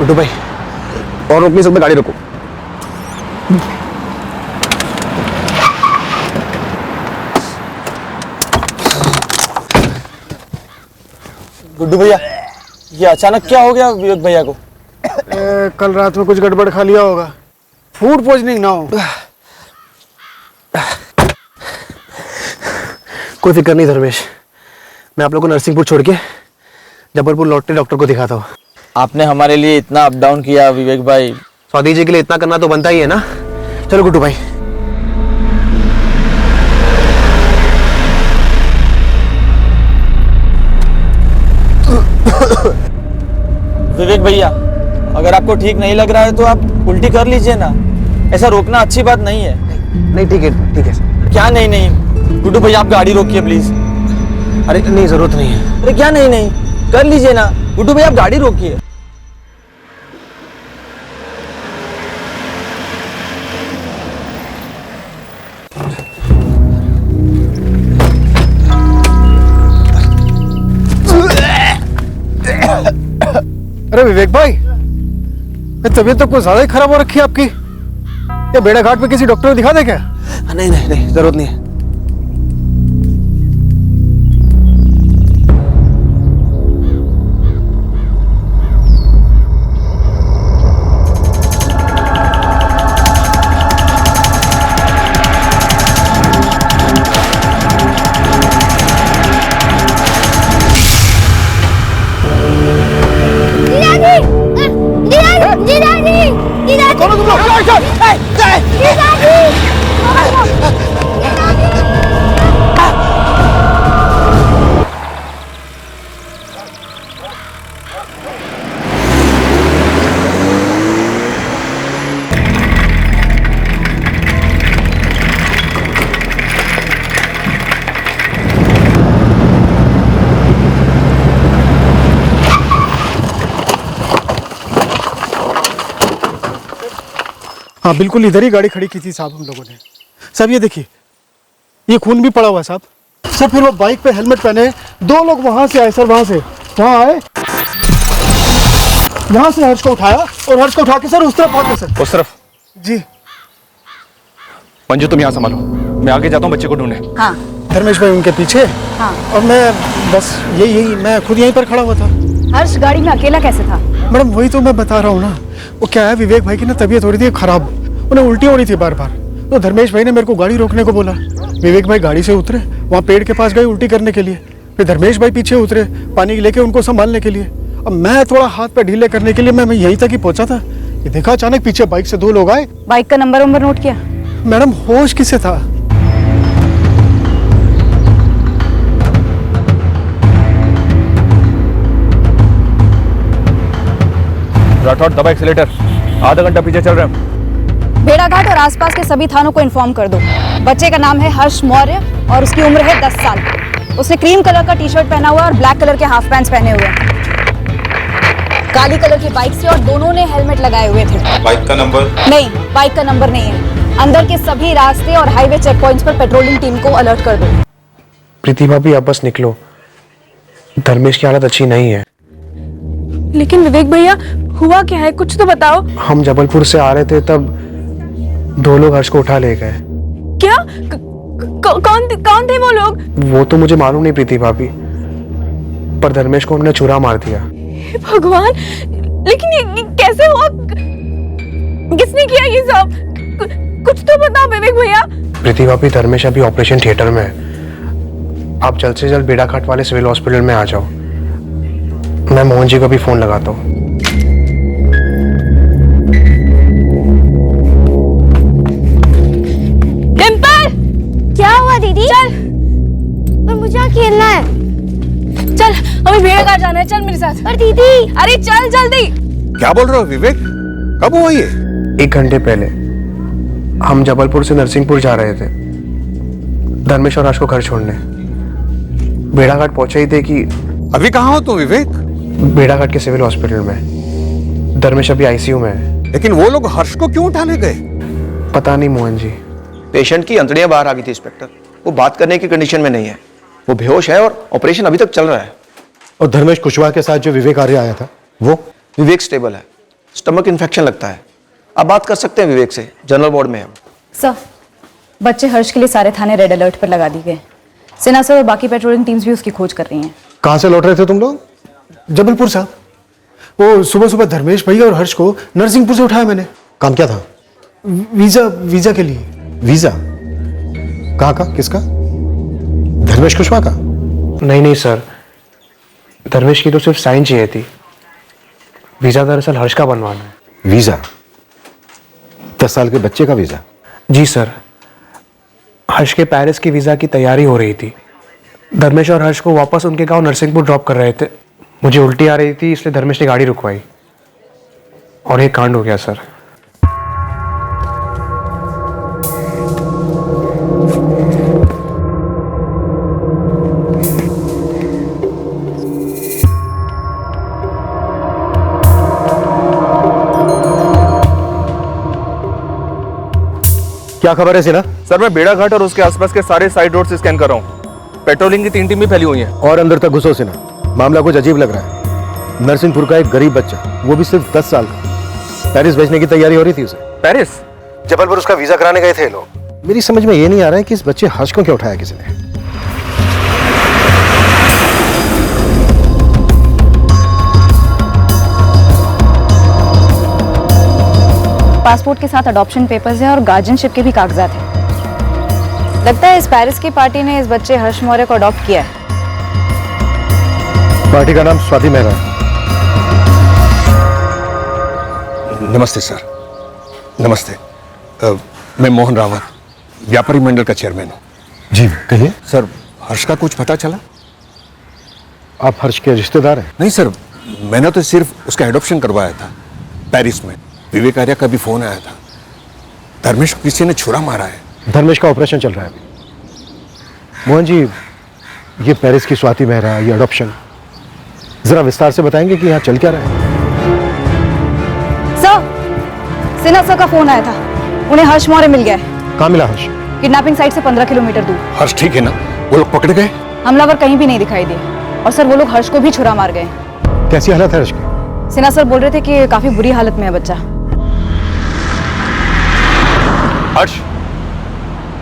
गुड्डू भाई, और रोक नहीं सकते, गाड़ी रोको। गुड्डू भैया, ये अचानक क्या हो गया विवेक भैया को? कल रात में कुछ गड़बड़ खा लिया होगा, फूड पॉइजनिंग ना हो। कोई फिक्र नहीं धर्मेश, मैं आप लोग को नरसिंहपुर छोड़ के जबलपुर लौटते डॉक्टर को दिखाता हूँ। आपने हमारे लिए इतना अप डाउन किया विवेक भाई। स्वाति जी के लिए इतना करना तो बनता ही है ना। चलो गुड्डू भाई। विवेक भैया, अगर आपको ठीक नहीं लग रहा है तो आप उल्टी कर लीजिए ना, ऐसा रोकना अच्छी बात नहीं है। नहीं ठीक है, ठीक है। क्या नहीं नहीं? गुड्डू भैया आप गाड़ी रोकिए प्लीज। अरे नहीं, जरूरत नहीं है। अरे क्या नहीं नहीं, कर लीजिए ना। गुड्डू भैया आप गाड़ी रोकिए। अरे विवेक भाई, तबीयत तो कुछ ज्यादा ही खराब हो रखी है आपकी। या बेड़ा घाट पे किसी डॉक्टर को दिखा दे क्या? नहीं नहीं नहीं, जरूरत नहीं है। हाँ बिल्कुल, इधर ही गाड़ी खड़ी की थी साहब हम लोगों ने। साहब ये देखिए, ये खून भी पड़ा हुआ है साहब। सर फिर वो बाइक पे हेलमेट पहने दो लोग वहां से आए सर, वहां से वहां आए, यहाँ से हर्ष को उठाया और हर्ष को उठा के सर उस तरफ पहुंचे सर। उस तरफ? जी। मंजू तुम यहाँ संभालो, मैं आगे जाता हूँ बच्चे को ढूंढने। हाँ। धर्मेश भाई उनके पीछे। हाँ। और मैं बस यही मैं खुद यहीं पर खड़ा हुआ था। हर्ष गाड़ी में अकेला कैसे था? मैडम वही तो मैं बता रहा हूँ ना, वो क्या है, विवेक भाई की ना तबीयत हो रही थी खराब, उन्हें उल्टी हो रही थी बार बार। तो धर्मेश भाई ने मेरे को गाड़ी रोकने को बोला। विवेक भाई गाड़ी से उतरे, वहाँ पेड़ के पास गए उल्टी करने के लिए। फिर धर्मेश भाई पीछे उतरे पानी लेके उनको संभालने के लिए। अब मैं थोड़ा हाथ पे ढीले करने के लिए मैं यहीं तक ही पहुंचा था, ये देखा अचानक पीछे बाइक से दो लोग आए। बाइक का नंबर नोट किया? मैडम होश किसे था? राठौड़ दबा एक्सीलेटर, आधा घंटा पीछे चल रहे हैं। भेड़ाघाट और आसपास के सभी थानों को इन्फॉर्म कर दो। बच्चे का नाम है हर्ष मौर्य और उसकी उम्र है 10 साल। उसने क्रीम कलर का टी शर्ट पहना हुआ और ब्लैक कलर के हाफ पैंट्स पहने हुए हैं। काली कलर की बाइक से और दोनों ने हेलमेट लगाए हुए थे। बाइक का नंबर? नहीं, बाइक का नंबर नहीं है। अंदर के सभी रास्ते और हाईवे चेक पॉइंट्स पर पेट्रोलिंग टीम को अलर्ट कर दो। प्रीति भाभी आप बस निकलो, धर्मेश की हालत अच्छी नहीं है। लेकिन विवेक भैया हुआ क्या है, कुछ तो बताओ। हम जबलपुर से आ रहे थे तब दो लोग हर्ष को उठा ले गए। क्या? कौन थे वो लोग? वो तो मुझे मालूम नहीं प्रीति भाभी, पर धर्मेश को उन्होंने छुरा मार दिया। हे भगवान, लेकिन ये कैसे हुआ? किसने किया ये सब? कुछ तो बताओ विवेक भैया। प्रीति भाभी धर्मेश अभी ऑपरेशन थिएटर में है, आप जल्द से जल्द बेड़ाघाट वाले सिविल हॉस्पिटल में आ जाओ। मैं मोहन जी को भी फोन लगाता हूँ। क्या हुआ दीदी? चल, पर मुझे खेलना है। चल हमें भेड़ाघाट जाना है, चल मेरे साथ। पर दीदी। अरे चल जल्दी। क्या बोल रहे हो विवेक? कब हुआ ये? 1 घंटे पहले हम जबलपुर से नरसिंहपुर जा रहे थे, धर्मेश और हर्ष को घर छोड़ने। भेड़ाघाट पहुंचे ही थे कि अभी कहाँ हो तुम विवेक? भेड़ाघाट के सिविल हॉस्पिटल में। धर्मेश अभी आईसीयू में है। लेकिन वो लोग हर्ष को क्यों उठाने गए? पता नहीं मोहन जी। पेशेंट की अंतड़ियां बाहर आ गई थी इंस्पेक्टर, वो बात करने की कंडीशन में नहीं है, वो बेहोश है और ऑपरेशन अभी तक चल रहा है। और धर्मेश कुशवाहा के साथ जो विवेक आर्य आया था वो? विवेक स्टेबल है, स्टमक इन्फेक्शन लगता है। आप बात कर सकते हैं विवेक से, जनरल वार्ड में है। सर, बच्चे हर्ष के लिए सारे थाने रेड अलर्ट पर लगा दिए गए। सेना सर और बाकी पेट्रोलिंग टीम्स भी उसकी खोज कर रही हैं। कहाँ से लौट रहे थे तुम लोग? जबलपुर साहब। वो सुबह सुबह धर्मेश भैया और हर्ष को नरसिंहपुर से उठाया मैंने। काम क्या था? वीजा के लिए। वीजा? कहाँ का? किसका? धर्मेश कुशवाहा का? नहीं सर, धर्मेश की तो सिर्फ साइन चाहिए थी। वीज़ा दरअसल हर्ष का बनवाना है। वीजा? 10 साल के बच्चे का वीजा? जी सर, हर्ष के पेरिस की वीज़ा की तैयारी हो रही थी। धर्मेश और हर्ष को वापस उनके गांव नरसिंहपुर ड्रॉप कर रहे थे। मुझे उल्टी आ रही थी, इसलिए धर्मेश ने गाड़ी रुकवाई और एक कांड हो गया सर। क्या खबर है सिन्हा? सर मैं बेड़ा घाट और उसके आसपास के सारे साइड रोड से स्कैन कर रहा हूँ। पेट्रोलिंग की 3 टीमें फैली हुई हैं। और अंदर तक घुसो सिन्हा, मामला कुछ अजीब लग रहा है। नरसिंहपुर का एक गरीब बच्चा, वो भी सिर्फ 10 साल का, पेरिस भेजने की तैयारी हो रही थी उसे। पेरिस? जबलपुर उसका वीजा कराने गए थे लोग। मेरी समझ में ये नहीं आ रहा है कि इस बच्चे हर्ष को क्यों उठाया किसी ने। पासपोर्ट के साथ अडॉप्शन पेपर्स हैं और गार्जियनशिप के भी कागजात हैं। लगता है इस पेरिस की पार्टी ने इस बच्चे हर्ष मौर्य को अडॉप्ट किया है। पार्टी का नाम स्वाति मेहरा है। नमस्ते सर। नमस्ते। मैं मोहन रावत, व्यापारी मंडल का चेयरमैन हूँ। जी कहिए। सर, हर्ष का कुछ पता चला? आप हर्ष के रिश्तेदार हैं? नहीं सर, मैंने तो सिर्फ उसका एडॉप्शन करवाया था पेरिस में। विवेक आर्या का भी फोन आया था। धर्मेश को किसी ने छुरा मारा है। धर्मेश का ऑपरेशन चल रहा है अभी। मोहन जी, ये पेरिस की स्वाति मेहरा, ये अडॉप्शन, जरा विस्तार से बताएंगे कि यहाँ चल क्या रहा है? सर, सिन्हा सर का फोन आया था। उन्हें हर्ष मौर्य मिल गया है। कहाँ मिला हर्ष? किडनैपिंग साइट से 15 किलोमीटर दूर। हर्ष ठीक है ना? वो लोग पकड़ गए? हमलावर कहीं भी नहीं दिखाई दिए और सर वो लोग हर्ष को भी छुरा मार गए। कैसी हालत है हर्ष की? सिन्हा सर बोल रहे थे कि काफी बुरी हालत में है बच्चा। हर्ष,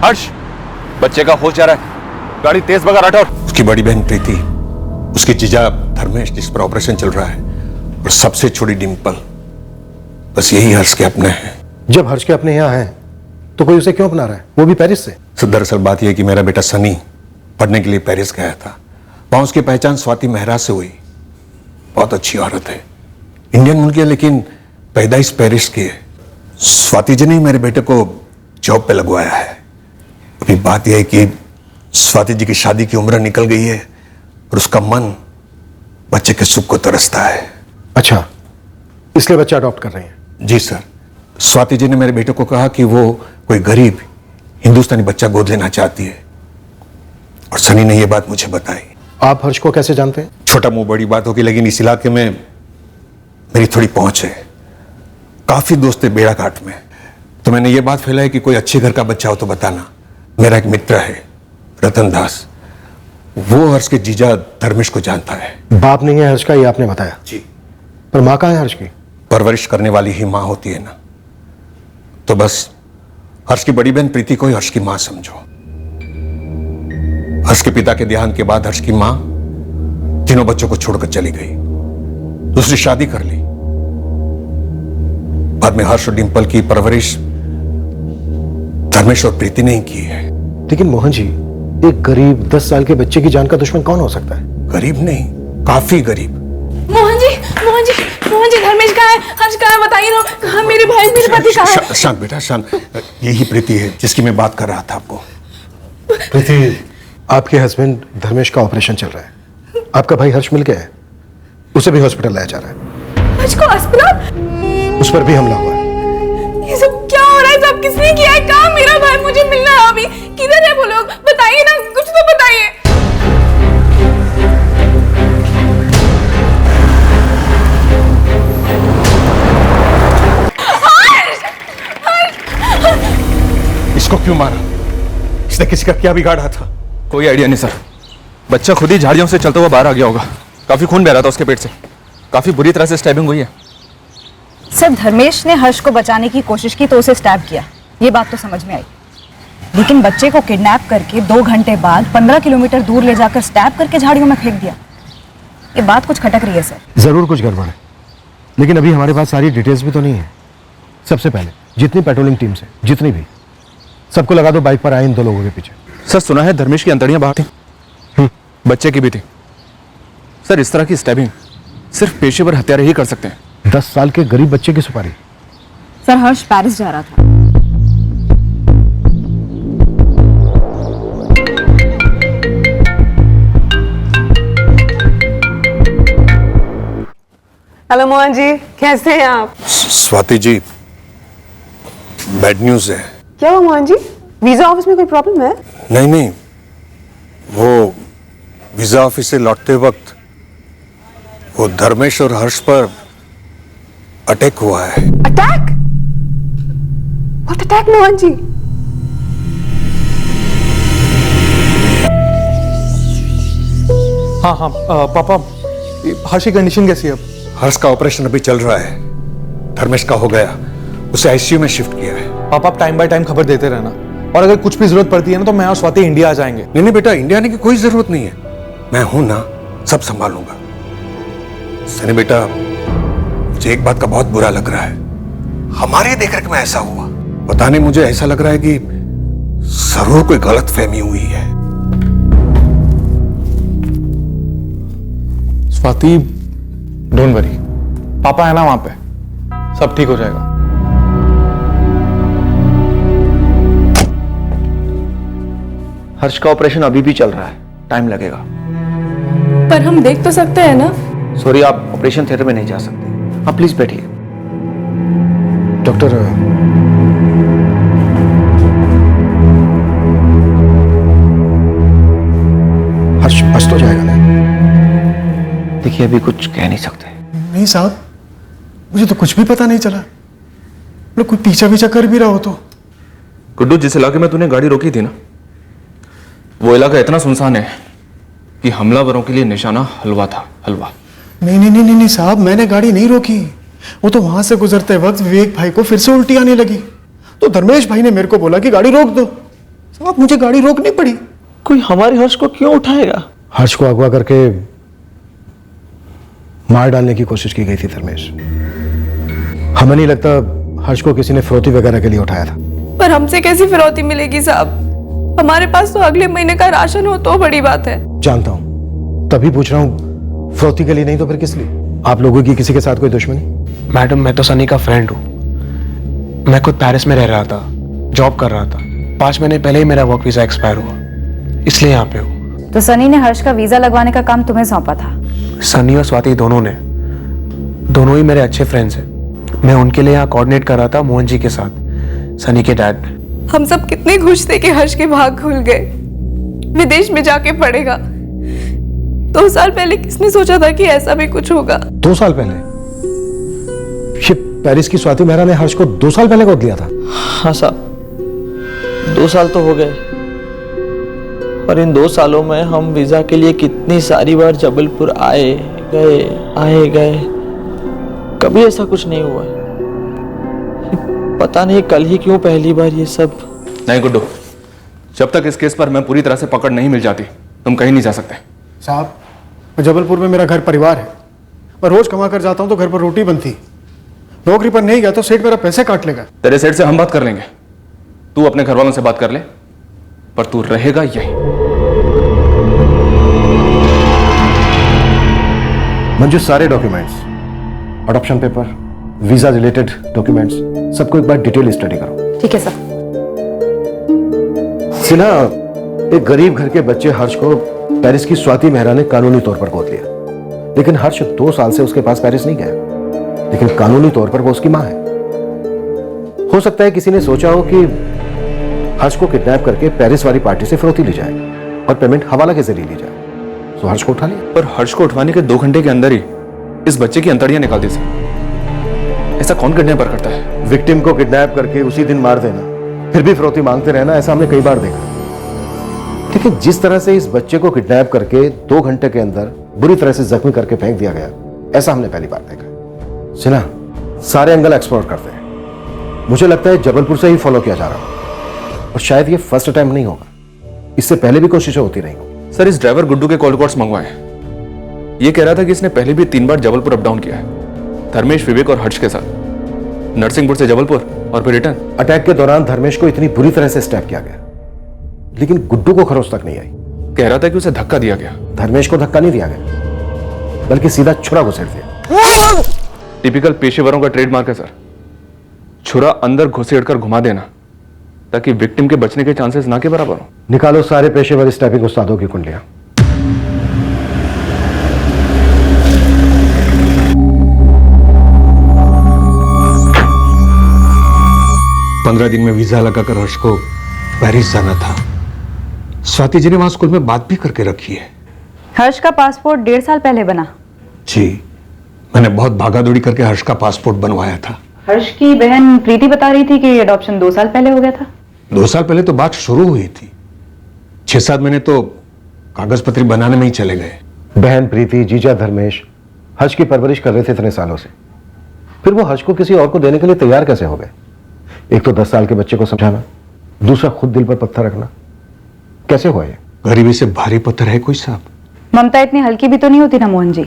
हर्ष, बच्चे का होश जा रहा है। गाड़ी तेज भगा राठौर। उसकी बड़ी बहन प्रीति, उसकी जीजा धर्मेश जिस पर ऑपरेशन चल रहा है, और सबसे छोटी डिम्पल, बस यही हर्ष के अपने हैं। जब हर्ष के अपने यहाँ हैं तो कोई उसे क्यों अपना रहा है, वो भी पेरिस से? सर दरअसल बात यह है कि मेरा बेटा सनी पढ़ने के लिए पेरिस गया था। वहां उसकी पहचान स्वाति मेहरा से हुई। बहुत अच्छी औरत है, इंडियन मुल्क है, लेकिन पैदाइश पेरिस की है। स्वाति जी ने मेरे बेटे को जॉब पे लगवाया है। अभी बात यह है कि स्वाति जी की शादी की उम्र निकल गई है और उसका मन बच्चे के सुख को तरसता है। अच्छा, इसलिए बच्चा अडॉप्ट कर रहे हैं? जी सर। स्वाति जी ने मेरे बेटे को कहा कि वो कोई गरीब हिंदुस्तानी बच्चा गोद लेना चाहती है, और सनी ने यह बात मुझे बताई। आप हर्ष को कैसे जानते हैं? छोटा मुंह बड़ी बात होगी, लेकिन इस इलाके में मेरी थोड़ी पहुंच है। काफी दोस्त है बेड़ा घाट में, तो मैंने ये बात फैलाई कि कोई अच्छे घर का बच्चा हो तो बताना। मेरा एक मित्र है रतन दास, वो हर्ष के जीजा धर्मेश को जानता है। बाप नहीं है हर्ष का, ये आपने बताया। जी। पर माँ कहाँ है हर्ष की? परवरिश करने वाली ही माँ होती है ना, तो बस हर्ष की बड़ी बहन प्रीति को ही हर्ष की माँ समझो। हर्ष के पिता के देहांत के बाद हर्ष की माँ तीनों बच्चों को छोड़कर चली गई, दूसरी शादी कर ली। बाद में हर्ष और डिंपल की परवरिश धर्मेश और प्रीति ने ही की है। लेकिन मोहन जी, एक गरीब 10 साल के बच्चे की जान का दुश्मन कौन हो सकता है? गरीब नहीं, काफी गरीब। मोहन जी, मोहन जी, मोहन जी, धर्मेश कहाँ है? हर्ष कहाँ है? बताइए ना। कहाँ मेरे भाई, मेरे पति कहाँ है? शांत बेटा शांत। यही प्रीति है जिसकी मैं बात कर रहा था आपको। प्रीति, आपके हस्बैंड धर्मेश का ऑपरेशन चल रहा है। आपका भाई हर्ष मिल गया है, उसे भी हॉस्पिटल लाया जा रहा है। हर्ष को अस्पताल? उस पर भी हमला हुआ है। ये सब क्या हो रहा है? सब किसने किया है? कहाँ मेरा भाई? मुझे मिलना है अभी। किधर है वो लोग? बताइए ना, कुछ तो बताइए। इसको क्यों मारा? इसने किसी का क्या बिगाड़ा था? कोई आइडिया नहीं सर। बच्चा खुद ही झाड़ियों से चलता हुआ बाहर आ गया होगा। काफी खून बह रहा था उसके पेट से। काफी बुरी तरह से स्टैबिंग हुई है। सर धर्मेश ने हर्ष को बचाने की कोशिश की तो उसे स्टैब किया, ये बात तो समझ में आई। लेकिन बच्चे को किडनैप करके 2 घंटे बाद 15 किलोमीटर दूर ले जाकर स्टैब करके झाड़ियों में फेंक दिया, ये बात कुछ खटक रही है सर। जरूर कुछ गड़बड़ है, लेकिन अभी हमारे पास सारी डिटेल्स भी तो नहीं है। सबसे पहले जितनी पेट्रोलिंग टीम्स है, जितनी भी, सबको लगा दो बाइक पर आए इन 2 लोगों के पीछे। सर सुना है धर्मेश की अंतड़ियां बाहर थी, बच्चे की भी थी। सर इस तरह की स्टैबिंग सिर्फ पेशेवर हत्यारे ही कर सकते हैं। 10 साल के गरीब बच्चे की सुपारी। सर हर्ष पेरिस जा रहा था। हेलो मोहन जी, कैसे हैं आप? स्वाति जी, बैड न्यूज है। क्या हुआ मोहन जी? वीजा ऑफिस में कोई प्रॉब्लम है? नहीं नहीं, वो वीजा ऑफिस से लौटते वक्त वो धर्मेश और हर्ष पर अटैक हुआ है। Attack? What attack Mohan ji? हाँ पापा, हर्ष की कंडीशन कैसी है अब? हर्ष का ऑपरेशन अभी चल रहा है, धर्मेश का हो गया, उसे आईसीयू में शिफ्ट किया है। पापा आप टाइम बाय टाइम खबर देते रहना, और अगर कुछ भी जरूरत पड़ती है ना तो मैं और स्वाति इंडिया आ जाएंगे। नहीं बेटा, इंडिया आने की कोई जरूरत नहीं है, मैं हूं ना, सब संभालूंगा। सनी बेटा, मुझे एक बात का बहुत बुरा लग रहा है, हमारे देखरेख में ऐसा हुआ। पता नहीं, मुझे ऐसा लग रहा है कि जरूर कोई गलत फहमी हुई है। स्वाति डोंट वरी, पापा है ना वहां पे, सब ठीक हो जाएगा। हर्ष का ऑपरेशन अभी भी चल रहा है, टाइम लगेगा। पर हम देख तो सकते हैं ना? सॉरी, आप ऑपरेशन थिएटर में नहीं जा सकते। आप प्लीज बैठिए। डॉक्टर, हर्ष बच तो जाएगा ना? देखिए, अभी कुछ कह नहीं सकते। नहीं साहब, मुझे तो कुछ भी पता नहीं चला। लोग कोई पीछा पीछा कर भी रहा हो तो। गुड्डू, जिस इलाके में तूने गाड़ी रोकी थी ना, वो इलाका इतना सुनसान है कि हमलावरों के लिए निशाना हलवा था, हलवा। नहीं नहीं नहीं नहीं साहब, मैंने गाड़ी नहीं रोकी। वो तो वहां से गुजरते वक्त विवेक भाई को फिर से उल्टी आने लगी, तो धर्मेश भाई ने मेरे को बोला कि गाड़ी रोक दो। साहब मुझे गाड़ी रोकनी पड़ी। कोई हमारे हर्ष को क्यों उठाएगा? हर्ष को अगवा करके मार डालने की कोशिश की गई थी धर्मेश। हमें नहीं लगता हर्ष को किसी ने फिरौती वगैरह के लिए उठाया था। पर हमसे कैसी फिरौती मिलेगी साहब? हमारे पास तो अगले महीने का राशन हो तो बड़ी बात है। जानता हूं, तभी पूछ रहा हूं, फिरौती के लिए नहीं तो फिर किस लिए? आप लोगों की किसी के साथ कोई दुश्मनी? मैडम, मैं तो सनी का फ्रेंड हूँ। मैं खुद पेरिस में रह रहा था, जॉब कर रहा था। 5 महीने पहले ही मेरा वर्क वीजा एक्सपायर हुआ, इसलिए यहाँ पे हूँ। तो सनी ने हर्ष का वीजा लगवाने का काम तुम्हें सौंपा था? सनी और स्वाति दोनों ही मेरे अच्छे फ्रेंड्स हैं। मैं उनके लिए यहाँ कोऑर्डिनेट कर रहा था मोहन जी के साथ, सनी के डैड। हम सब कितने खुश थे कि हर्ष के भाग खुल गए, विदेश में जाके पढ़ेगा। 2 साल पहले किसने सोचा था कि ऐसा भी कुछ होगा? 2 साल पहले? ये पेरिस की स्वाति मेहरा ने हर्ष को 2 साल पहले गोद लिया था? हाँ साहब, 2 साल तो हो गए, और इन 2 सालों में हम वीजा के लिए कितनी सारी बार जबलपुर आए गए, कभी ऐसा कुछ नहीं हुआ। पता नहीं कल ही क्यों पहली बार ये सब। नहीं गुड्डू, जब तक इस केस पर मैं पूरी तरह से पकड़ नहीं मिल जाती, तुम कहीं नहीं जा सकते। साहब, जबलपुर में मेरा घर परिवार है, मैं रोज कमा कर जाता हूँ तो घर पर रोटी बनती। नौकरी पर नहीं गया तो सेठ मेरा पैसे काट लेगा। तेरे सेठ से हम बात कर लेंगे, तू अपने घर वालों से बात कर ले, पर तू रहेगा यहीं। मंजू, सारे documents, adoption paper, visa related documents, सबको एक बार डिटेल स्टडी करो। ठीक है सर। सिन्हा, एक गरीब घर के बच्चे हर्ष को पेरिस की स्वाति मेहरा ने कानूनी तौर पर गोद लिया, लेकिन हर्ष 2 साल से उसके पास पेरिस नहीं गया, लेकिन कानूनी तौर पर वो उसकी मां है। हो सकता है किसी ने सोचा हो कि हर्ष को किडनैप करके पेरिस वाली पार्टी से फिरौती ली जाए और पेमेंट हवाला के जरिए ली जाए, तो हर्ष को उठा लिया। पर हर्ष को उठवाने के 2 घंटे के अंदर ही इस बच्चे की अंतड़ियां निकाल दी सर। ऐसा कौन किडनैपर करता है? विक्टिम को किडनैप करके उसी दिन मार देना, फिर भी फिरौती मांगते रहना, ऐसा हमने कई बार देखा। लेकिन जिस तरह से इस बच्चे को किडनैप करके 2 घंटे के अंदर बुरी तरह से जख्मी करके फेंक दिया गया, ऐसा हमने पहली बार देखा। सिन्हा, सारे एंगल एक्सप्लोर करते हैं। मुझे लगता है जबलपुर से ही फॉलो किया जा रहा हो, और शायद ये फर्स्ट अटेम्प्ट नहीं होगा, इससे पहले भी कोशिशें होती रही हो। सर, इस ड्राइवर गुड्डू के कॉल रिकॉर्ड्स मंगवाए हैं। ये कह रहा था कि इसने पहले भी 3 बार जबलपुर अप डाउन किया है, धर्मेश, विवेक और हर्ष के साथ, नरसिंहपुर से जबलपुर और फिर रिटर्न। अटैक के दौरान धर्मेश को इतनी बुरी तरह से स्टैप किया गया, लेकिन गुड्डू को खरोच तक नहीं आई। कह रहा था कि उसे धक्का दिया गया। धर्मेश को धक्का नहीं दिया गया, बल्कि सीधा छुरा घुसेड़ दिया। टिपिकल पेशेवरों का ट्रेडमार्क है सर, छुरा अंदर घुसेड़कर घुमा देना, ताकि विक्टिम के बचने के चांसेस ना के बराबर हो। निकालो सारे पेशेवर स्टैपिंग उस्तादों की कुंडलियां। पंद्रह दिन में वीजा लगाकर हर्ष को पेरिस जाना था। स्वाति जी ने वहां स्कूल में बात भी करके रखी है। हर्ष का पासपोर्ट 1.5 साल पहले बना। जी, मैंने बहुत भागादौड़ी करके हर्ष का पासपोर्ट बनवाया था। हर्ष की बहन प्रीति बता रही थी कि अडॉप्शन 2 साल पहले हो गया था। 2 साल पहले तो बात शुरू हुई थी, 6-7 महीने तो कागज पत्री बनाने में ही चले गए। बहन प्रीति, जीजा धर्मेश हर्ष की परवरिश कर रहे थे इतने सालों से, फिर वो हर्ष को किसी और को देने के लिए तैयार कैसे हो गए? एक तो 10 साल के बच्चे को समझाना, दूसरा खुद दिल पर पत्थर रखना, कैसे हुआ ये? गरीबी से भारी पत्थर है कोई साहब? ममता इतनी हल्की भी तो नहीं होती ना मोहन जी।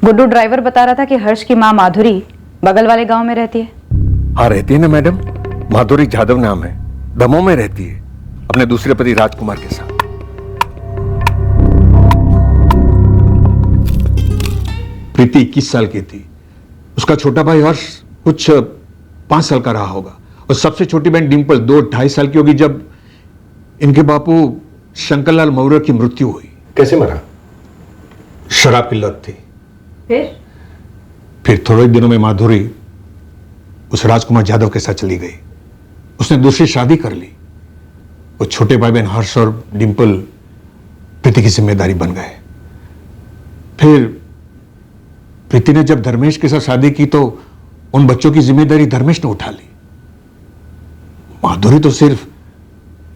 गुड्डू ड्राइवर बता रहा था कि हर्ष की माँ माधुरी बगल वाले गांव में रहती है। हाँ, रहती है ना मैडम, माधुरी जाधव नाम है, दमोह में रहती है अपने दूसरे पति राजकुमार के साथ। प्रीति 21 साल की थी, उसका छोटा भाई हर्ष कुछ 5 साल का रहा होगा, और सबसे छोटी बहन डिंपल 2-2.5 साल की होगी जब इनके बापू शंकरलाल मौर्य की मृत्यु हुई। कैसे मरा? शराब की लत थी। फिर थोड़े दिनों में माधुरी उस राजकुमार जाधव के साथ चली गई। उसने दूसरी शादी कर ली। वो छोटे भाई बहन हर्ष और डिंपल प्रीति की जिम्मेदारी बन गए। फिर प्रीति ने जब धर्मेश के साथ शादी की तो उन बच्चों की जिम्मेदारी धर्मेश ने उठा ली। माधुरी तो सिर्फ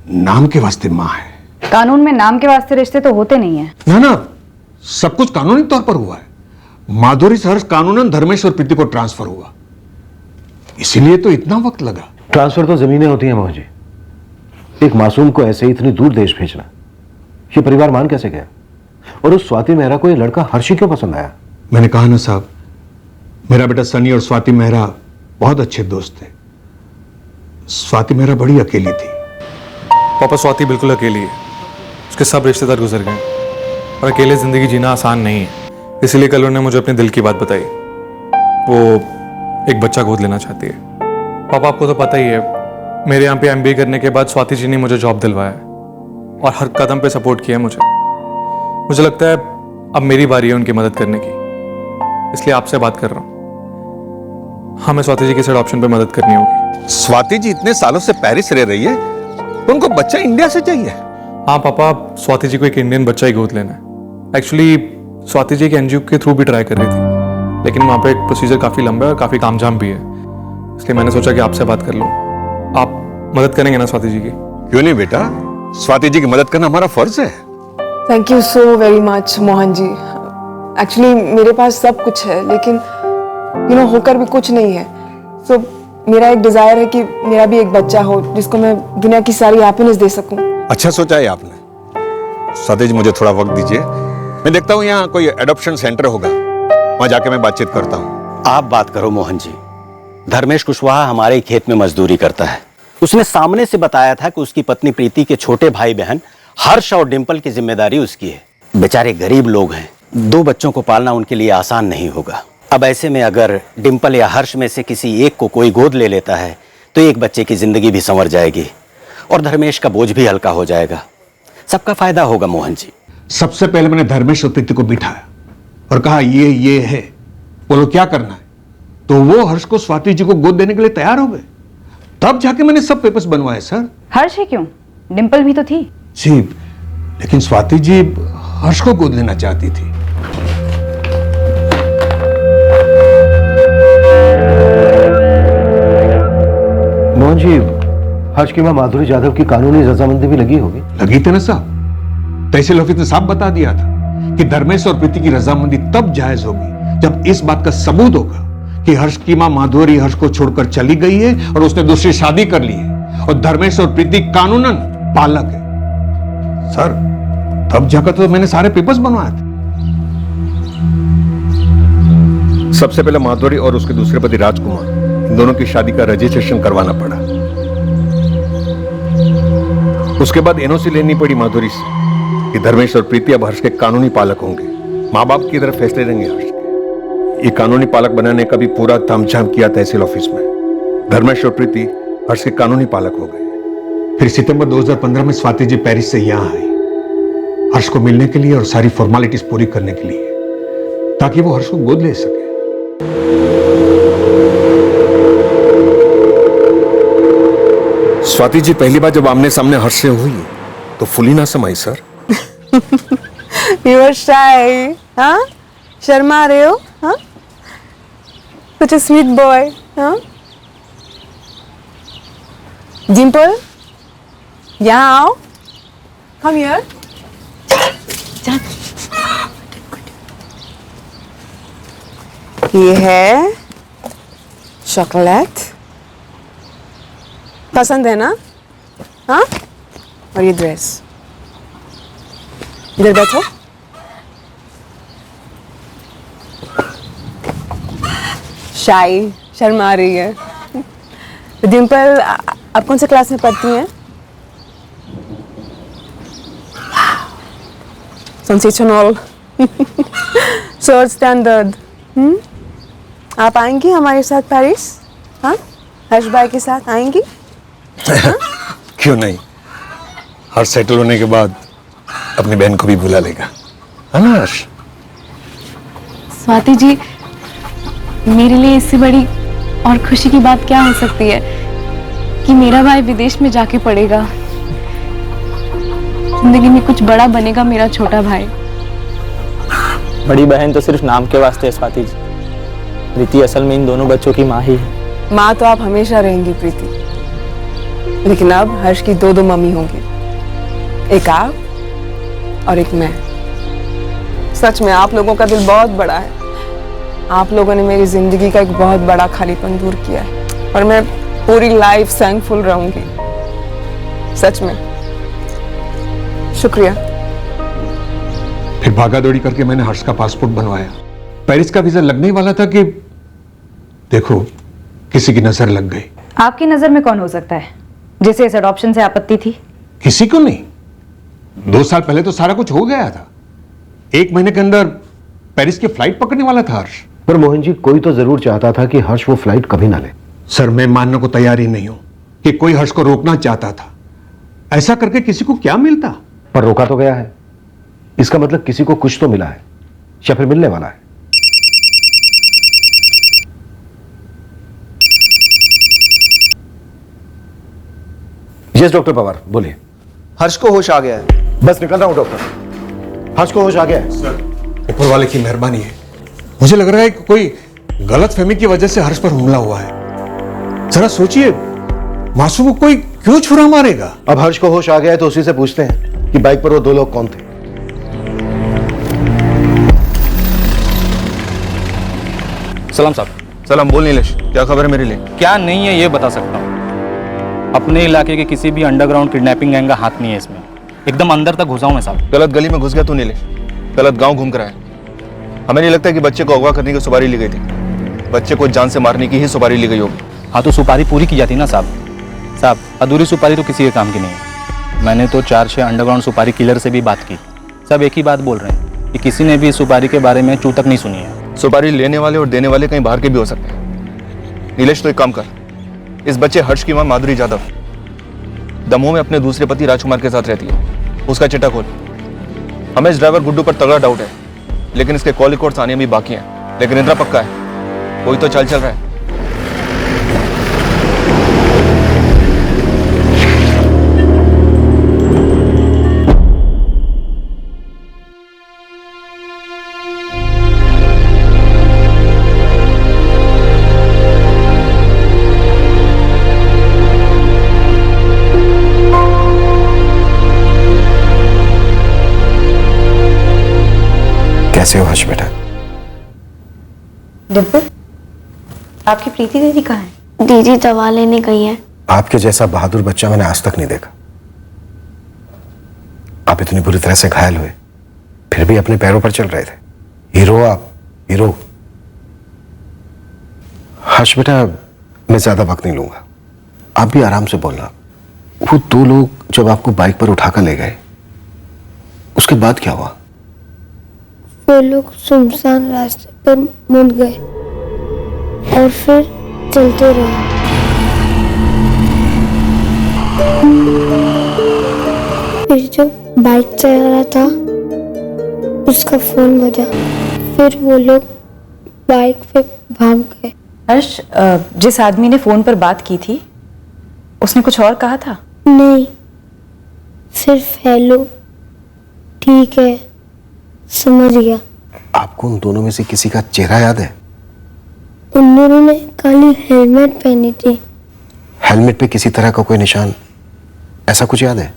नाम के वास्ते मां है। कानून में नाम के वास्ते रिश्ते तो होते नहीं है। ना, सब कुछ कानूनी तौर पर हुआ है। माधुरी से हर्ष कानूनन धर्मेश और प्रीति को ट्रांसफर हुआ, इसीलिए तो इतना वक्त लगा। ट्रांसफर तो जमीनें होती हैं मोहन जी, एक मासूम को ऐसे इतनी दूर देश भेजना, ये परिवार मान कैसे गया? और उस स्वाति मेहरा को ये लड़का हर्ष ही क्यों पसंद आया? मैंने कहा ना साहब, मेरा बेटा सनी और स्वाति मेहरा बहुत अच्छे दोस्त थे। स्वाति मेहरा बड़ी अकेली थी। पापा, स्वाति बिल्कुल अकेली है। उसके सब रिश्तेदार गुजर गए और अकेले जिंदगी जीना आसान नहीं है। इसीलिए कल उन्होंने मुझे अपने दिल की बात बताई। वो एक बच्चा गोद लेना चाहती है। पापा, आपको तो पता ही है, मेरे यहाँ पे MBA करने के बाद स्वाति जी ने मुझे जॉब दिलवाया और हर कदम पे सपोर्ट किया मुझे लगता है अब मेरी बारी है उनकी मदद करने की, इसलिए आपसे बात कर रहा हूँ। हमें स्वाति जी के साथ ऑप्शन पे मदद करनी होगी। स्वाति जी इतने सालों से पेरिस रह रही है, उनको बच्चा इंडिया से चाहिए। हाँ पापा, स्वाति जी को एक इंडियन बच्चा ही गोद लेना है। एक्चुअली स्वाति जी एक NGO के थ्रू भी ट्राई कर रही थी, लेकिन वहाँ पे एक प्रोसीजर काफ़ी लंबा है और काफ़ी तामझाम भी है, इसलिए मैंने सोचा कि आपसे बात कर लूँ। आप मदद करेंगे ना स्वाति जी की? क्यों नहीं बेटा, स्वाति जी की मदद करना हमारा फर्ज है। Thank you so very much Mohan ji. Actually मेरे पास सब कुछ है, लेकिन होकर भी कुछ नहीं है। सो मेरा एक डिजायर है कि मेरा भी एक बच्चा हो जिसको मैं दुनिया की सारी हैप्पीनेस दे सकूं। अच्छा सोचा है आपने। स्वाति जी, मुझे थोड़ा वक्त दीजिए, मैं देखता हूँ यहाँ कोई एडॉप्शन सेंटर होगा, वहां जाके मैं बातचीत करता हूँ। आप बात करो मोहन जी। धर्मेश कुशवाहा हमारे खेत में मजदूरी करता है। उसने सामने से बताया था कि उसकी पत्नी प्रीति के छोटे भाई बहन हर्ष और डिंपल की जिम्मेदारी उसकी है। बेचारे गरीब लोग हैं, 2 बच्चों को पालना उनके लिए आसान नहीं होगा। अब ऐसे में अगर डिंपल या हर्ष में से किसी एक को कोई गोद ले लेता है तो एक बच्चे की जिंदगी भी संवर जाएगी और धर्मेश का बोझ भी हल्का हो जाएगा। सबका फायदा होगा मोहन जी। सबसे पहले मैंने धर्मेश और प्रीति को बिठाया और कहा ये है, बोलो क्या करना है, तो वो हर्ष को स्वाति जी को गोद देने के लिए तैयार हो गए। तब जाके मैंने सब पेपर्स बनवाए सर। हर्ष ही क्यों, डिंपल भी तो थी। जी, लेकिन स्वाति जी हर्ष को गोद लेना चाहती थी। मोहन जी, हर्ष की मां माधुरी जाधव की कानूनी रजामंदी भी लगी होगी। लगी थी ना साहब, तहसील ऑफिस ने साफ बता दिया था कि धर्मेश और प्रीति की रजामंदी तब जायज होगी जब इस बात का सबूत होगा कि हर्ष की मां माधुरी हर्ष को छोड़कर चली गई है और उसने दूसरी शादी कर ली है और धर्मेश और प्रीति कानूनन पालक है। सर, तब जाकर तो मैंने सारे पेपर्स बनवाए थे। सबसे पहले माधुरी और उसके दूसरे पति राजकुमार, इन दोनों की शादी का रजिस्ट्रेशन करवाना पड़ा। उसके बाद एनओसी लेनी पड़ी माधुरी से कि धर्मेश और प्रीति अब हर्ष के कानूनी पालक होंगे। माँ बाप की तरफ फैसले लेंगे हर्ष के। ये कानूनी पालक बनाने का भी पूरा तामझाम किया तहसील ऑफिस में। धर्मेश और प्रीति हर्ष के कानूनी पालक हो गए। फिर सितंबर 2015 में स्वाति जी पेरिस से यहां आई हर्ष को मिलने के लिए और सारी फॉर्मेलिटीज पूरी करने के लिए, ताकि वो हर्ष को गोद ले सके। स्वाति जी पहली बार जब आमने सामने हर्ष से हुई तो फुली ना समाई सर। You are shy, हाँ? शर्मा रहे हो, हाँ? Such a sweet boy, हाँ? Dimple, यहाँ आओ. Come here. ये है चॉकलेट. पसंद है ना? हाँ? और ये ड्रेस. इधर बैठो. शाई, शर्मा रही है. डिम्पल, आप कौन से क्लास में पढ़ती हैं? सेंसेशनल. Search standard. आप आएंगी हमारे साथ पेरिस? हाँ? हर्ष भाई के साथ आएंगी? क्यों नहीं? हर्ष सेटल होने के बाद अपनी बहन को भी बुला लेगा, है ना हर्ष? स्वाति जी, मेरे लिए इससे बड़ी और खुशी की बात क्या हो सकती है कि मेरा भाई विदेश में जाके पढ़ेगा. जिंदगी में कुछ बड़ा बनेगा मेरा छोटा भाई. बड़ी बहन तो सिर्फ नाम के वास्ते है स्वाति जी. प्रीति असल में इन दोनों बच्चों की माँ ही है. माँ तो आप हमेशा रहेंगी प्रीति, लेकिन अब हर्ष की दो मम्मी होंगी. एक आप और एक मैं. सच में आप लोगों का दिल बहुत बड़ा है. आप लोगों ने मेरी जिंदगी का एक बहुत बड़ा खालीपन दूर किया है और मैं पूरी लाइफ थैंकफुल रहूंगी. सच में शुक्रिया. फिर भागा दौड़ी करके मैंने हर्ष का पासपोर्ट बनवाया. पेरिस का वीजा लगने ही वाला था कि देखो किसी की नजर लग गई. आपकी नजर में कौन हो सकता है जिसे इस अडॉप्शन से आपत्ति थी? किसी को नहीं. 2 साल पहले तो सारा कुछ हो गया था. 1 महीने के अंदर पेरिस की फ्लाइट पकड़ने वाला था हर्ष. पर मोहन जी, कोई तो जरूर चाहता था कि हर्ष वो फ्लाइट कभी ना ले. सर, मैं मानने को तैयार ही नहीं हूं कि कोई हर्ष को रोकना चाहता था. ऐसा करके किसी को क्या मिलता? पर रोका तो गया है. इसका मतलब किसी को कुछ तो मिला है या फिर मिलने वाला है. यस डॉक्टर पवार, बोलिए. हर्ष को होश आ गया है. बस निकल रहा हूं डॉक्टर. हर्ष को होश आ गया है. सर, ऊपर वाले की मेहरबानी है. मुझे लग रहा है कि कोई गलतफहमी की वजह से हर्ष पर हमला हुआ है. जरा सोचिए, मासूम को कोई क्यों छुरा मारेगा? अब हर्ष को होश आ गया है तो उसी से पूछते हैं कि बाइक पर वो 2 लोग कौन थे. सलाम साहब. सलाम. बोल नीलेश, क्या खबर है मेरे लिए? क्या नहीं है ये बता सकता हूँ. अपने इलाके के किसी भी अंडरग्राउंड किडनैपिंग गैंग का हाथ नहीं है इसमें. एकदम अंदर तक घुसा हूं मैं साहब. गलत गली में घुस गया तू नीलेश. गलत गांव घूम कर आया. हमें नहीं लगता कि बच्चे को अगवा करने की सुपारी ली गई थी. बच्चे को जान से मारने की ही सुपारी ली गई होगी. हाँ तो सुपारी पूरी की जाती ना साहब. अधूरी सुपारी तो किसी के काम की नहीं है. मैंने तो 4-6 अंडरग्राउंड सुपारी किलर से भी बात की. सब एक ही बात बोल रहे हैं कि किसी ने भी इस सुपारी के बारे में चू तक नहीं सुनी है. सुपारी लेने वाले और देने वाले कहीं बाहर के भी हो सकते हैं. नीलेश, तो एक काम कर. इस बच्चे हर्ष की मां माधुरी जाधव दमोह में अपने दूसरे पति राजकुमार के साथ रहती है. उसका चिट्ठा खोल. हमें इस ड्राइवर गुड्डू पर तगड़ा डाउट है, लेकिन इसके कॉल रिकॉर्ड्स आने भी बाकी हैं. लेकिन इतना पक्का है कोई तो चाल चल रहा है. कैसे हो हर्ष बेटा? डिम्पल, आपकी प्रीति दीदी कहाँ है? दीदी दवा लेने गई है। आपके जैसा बहादुर बच्चा मैंने आज तक नहीं देखा। आप इतनी बुरी तरह से घायल हुए फिर भी अपने पैरों पर चल रहे थे। हीरो आप, हीरो। हर्ष बेटा, मैं ज्यादा वक्त नहीं लूंगा, आप भी आराम से बोलना। वो दो लोग जब आपको बाइक पर उठाकर ले गए उसके बाद क्या हुआ? वो लोग सुनसान रास्ते पर मुड़ गए और फिर चलते रहे। फिर जो बाइक चला रहा था उसका फोन बजा, फिर वो लोग बाइक पे भाग गए। हर्ष, जिस आदमी ने फोन पर बात की थी उसने कुछ और कहा था? नहीं, सिर्फ हेलो, ठीक है, समझ गया। आपको उन दोनों में से किसी का चेहरा याद है? उन दोनों ने काली हेलमेट पहनी थी। हेलमेट पे किसी तरह का कोई निशान, ऐसा कुछ याद है?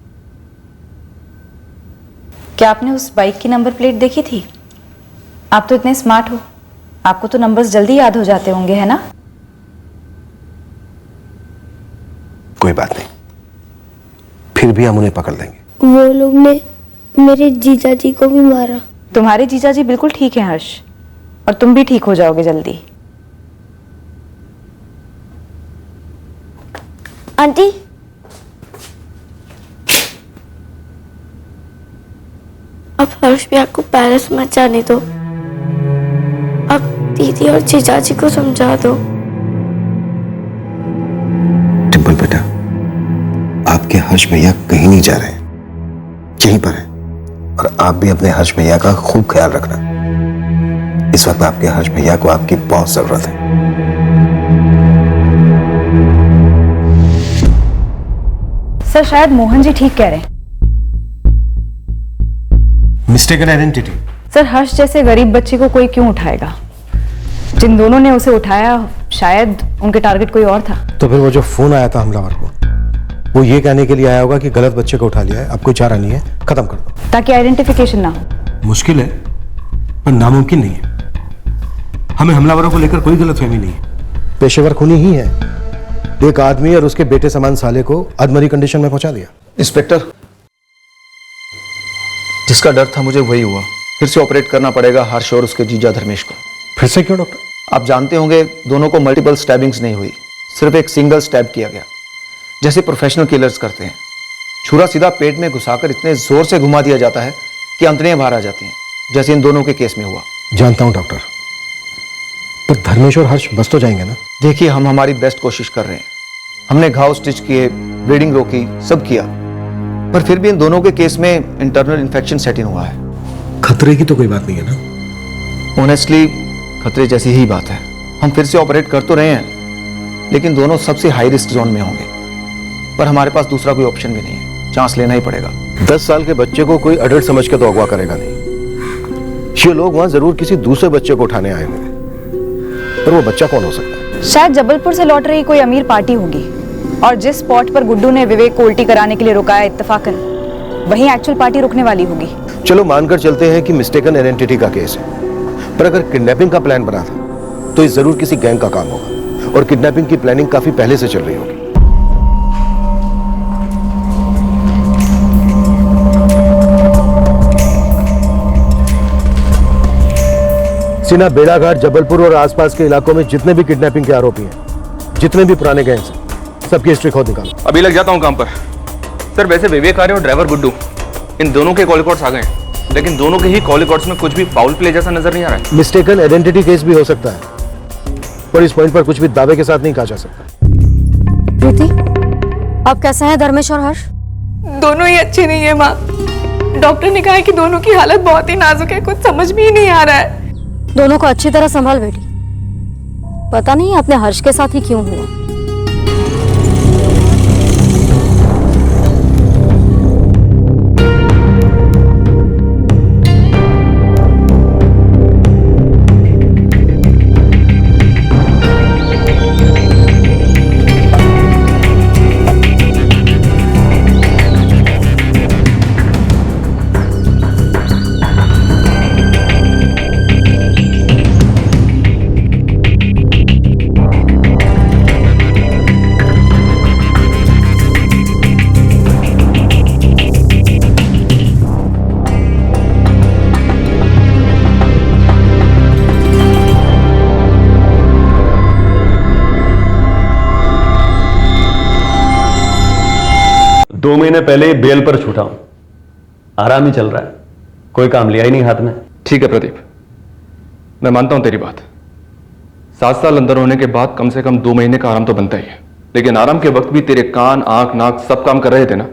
क्या आपने उस बाइक की नंबर प्लेट देखी थी? आप तो इतने स्मार्ट हो, आपको तो नंबर्स जल्दी याद हो जाते होंगे, है ना? कोई बात नहीं, फिर भी हम उन्हें पकड़ लेंगे। वो लोग ने मेरे जीजा जी को भी मारा। तुम्हारे जीजा जी बिल्कुल ठीक है हर्ष, और तुम भी ठीक हो जाओगे जल्दी। आंटी, अब हर्ष भैया को पेरिस मत जाने दो। अब दीदी और जीजा जी को समझा दो। टिम्पल बेटा, आपके हर्ष भैया कहीं नहीं जा रहे हैं, यहीं पर हैं। और आप भी अपने हर्ष भैया का खूब ख्याल रखना। इस वक्त आपके हर्ष भैया को आपकी बहुत जरूरत है। सर, शायद मोहन जी ठीक कह रहे हैं। Mistaken identity. सर, हर्ष जैसे गरीब बच्चे को कोई क्यों उठाएगा? जिन दोनों ने उसे उठाया शायद उनके टारगेट कोई और था। तो फिर वो जो फोन आया था हमलावर को, वो ये कहने के लिए आया होगा कि गलत बच्चे को उठा लिया है, अब कोई चारा नहीं है, खत्म कर दो, ताकि आइडेंटिफिकेशन ना हो। मुश्किल है पर नामुमकिन नहीं है। हमें हमलावरों को लेकर कोई गलतफहमी नहीं है। पेशेवर खूनी ही है। एक आदमी और उसके बेटे समान साले को अधमरी कंडीशन में पहुंचा दिया। इंस्पेक्टर, जिसका डर था मुझे वही हुआ। फिर से ऑपरेट करना पड़ेगा हर्ष और उसके जीजा धर्मेश को। फिर से क्यों डॉक्टर? आप जानते होंगे दोनों को मल्टीपल स्टैबिंग्स नहीं हुई, सिर्फ एक सिंगल स्टैब किया गया, जैसे प्रोफेशनल किलर्स करते हैं। छुरा सीधा पेट में घुसाकर इतने जोर से घुमा दिया जाता है कि अंतड़ियां बाहर आ जाती हैं, जैसे इन दोनों के केस में हुआ। जानता हूं डॉक्टर, पर धर्मेश और हर्ष बच तो जाएंगे ना? देखिए, हम हमारी बेस्ट कोशिश कर रहे हैं। हमने घाव स्टिच किए, ब्लीडिंग रोकी, सब किया, पर फिर भी इन दोनों के केस में इंटरनल इन्फेक्शन सेट इन हुआ है। खतरे की तो कोई बात नहीं है ना? ऑनेस्टली खतरे जैसी ही बात है। हम फिर से ऑपरेट कर तो रहे हैं, लेकिन दोनों सबसे हाई रिस्क जोन में होंगे। पर हमारे पास दूसरा कोई ऑप्शन भी नहीं है, चांस लेना ही पड़ेगा। 10 साल के बच्चे को कोई अडल्ट समझ के तो अगवा करेगा नहीं। ये लोग वहां जरूर किसी दूसरे बच्चे को उठाने आए होंगे, पर वो बच्चा कौन हो सकता है? शायद जबलपुर से लौट रही कोई अमीर पार्टी होगी, और जिस स्पॉट पर गुड्डू ने विवेक को उल्टी कराने के लिए रुकाया इत्तेफाकन, वहीं एक्चुअल पार्टी रुकने वाली होगी। चलो मानकर चलते हैं कि मिस्टेकन आइडेंटिटी का केस है, पर अगर किडनैपिंग का प्लान बना था तो ये जरूर किसी गैंग का काम होगा, और किडनैपिंग की प्लानिंग काफी पहले से चल रही होगी। सिना, बेड़ाघाट, जबलपुर और आसपास के इलाकों में जितने भी किडनैपिंग के आरोपी हैं, जितने भी पुराने गैंग्स हैं, सबकी हिस्ट्री खोद निकालो। अभी लग जाता हूँ काम पर। सर, वैसे विवेक आर्य और ड्राइवर गुड्डू, इन दोनों के कॉल रिकॉर्ड्स आ गए, लेकिन दोनों के ही कॉल रिकॉर्ड्स में कुछ भी फाउल प्ले जैसा नजर नहीं आ रहा है। मिस्टेकन आइडेंटिटी केस भी हो सकता है, पर इस पॉइंट पर कुछ भी दावे के साथ नहीं कहा जा सकता। प्रीति, अब कैसे हैं धर्मेश और हर्ष? दोनों ही अच्छे नहीं है माँ। डॉक्टर ने कहा है कि दोनों की हालत बहुत ही नाजुक है, कुछ समझ में ही नहीं आ रहा है। दोनों को अच्छी तरह संभाल बेटी, पता नहीं अपने हर्ष के साथ ही क्यों हुआ। 2 महीने पहले ही बेल पर छूटा हूं, आराम ही चल रहा है, कोई काम लिया ही नहीं हाथ में। ठीक है प्रदीप, मैं मानता हूं तेरी बात। 7 साल अंदर होने के बाद कम से कम 2 महीने का आराम तो बनता ही है, लेकिन आराम के वक्त भी तेरे कान, आंख, नाक सब काम कर रहे थे ना।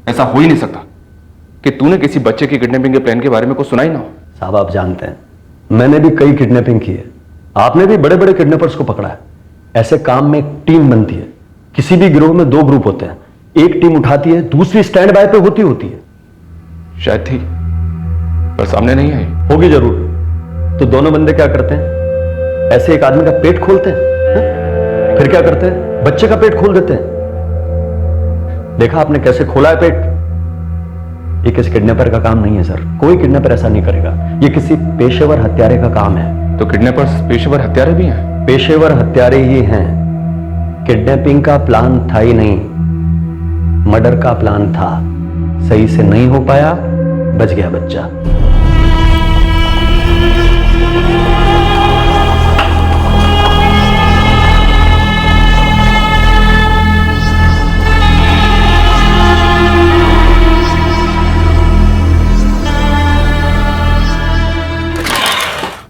ऐसा हो ही नहीं सकता कि तूने किसी बच्चे की किडनैपिंग के प्लान के बारे में कुछ सुना ही ना हो। साहब आप जानते हैं मैंने भी कई किडनैपिंग की है, आपने भी बड़े बड़े किडनैपर्स को पकड़ा है। ऐसे काम में एक टीम बनती है, किसी भी गिरोह में 2 ग्रुप होते हैं, एक टीम उठाती है, दूसरी स्टैंड बाय पे होती है। शायद थी पर सामने नहीं आई। होगी जरूर। तो दोनों बंदे क्या करते हैं, ऐसे एक आदमी का पेट खोलते हैं, फिर क्या करते हैं, बच्चे का पेट खोल देते हैं। देखा आपने कैसे खोला है पेट? ये किसी किडनैपर का काम नहीं है सर, कोई किडनैपर ऐसा नहीं करेगा, ये किसी पेशेवर हत्यारे का काम है। तो किडनैपर्स पेशेवर हत्यारे भी हैं? पेशेवर हत्यारे ही हैं। किडनैपिंग का प्लान था ही नहीं, मर्डर का प्लान था, सही से नहीं हो पाया, बच गया बच्चा।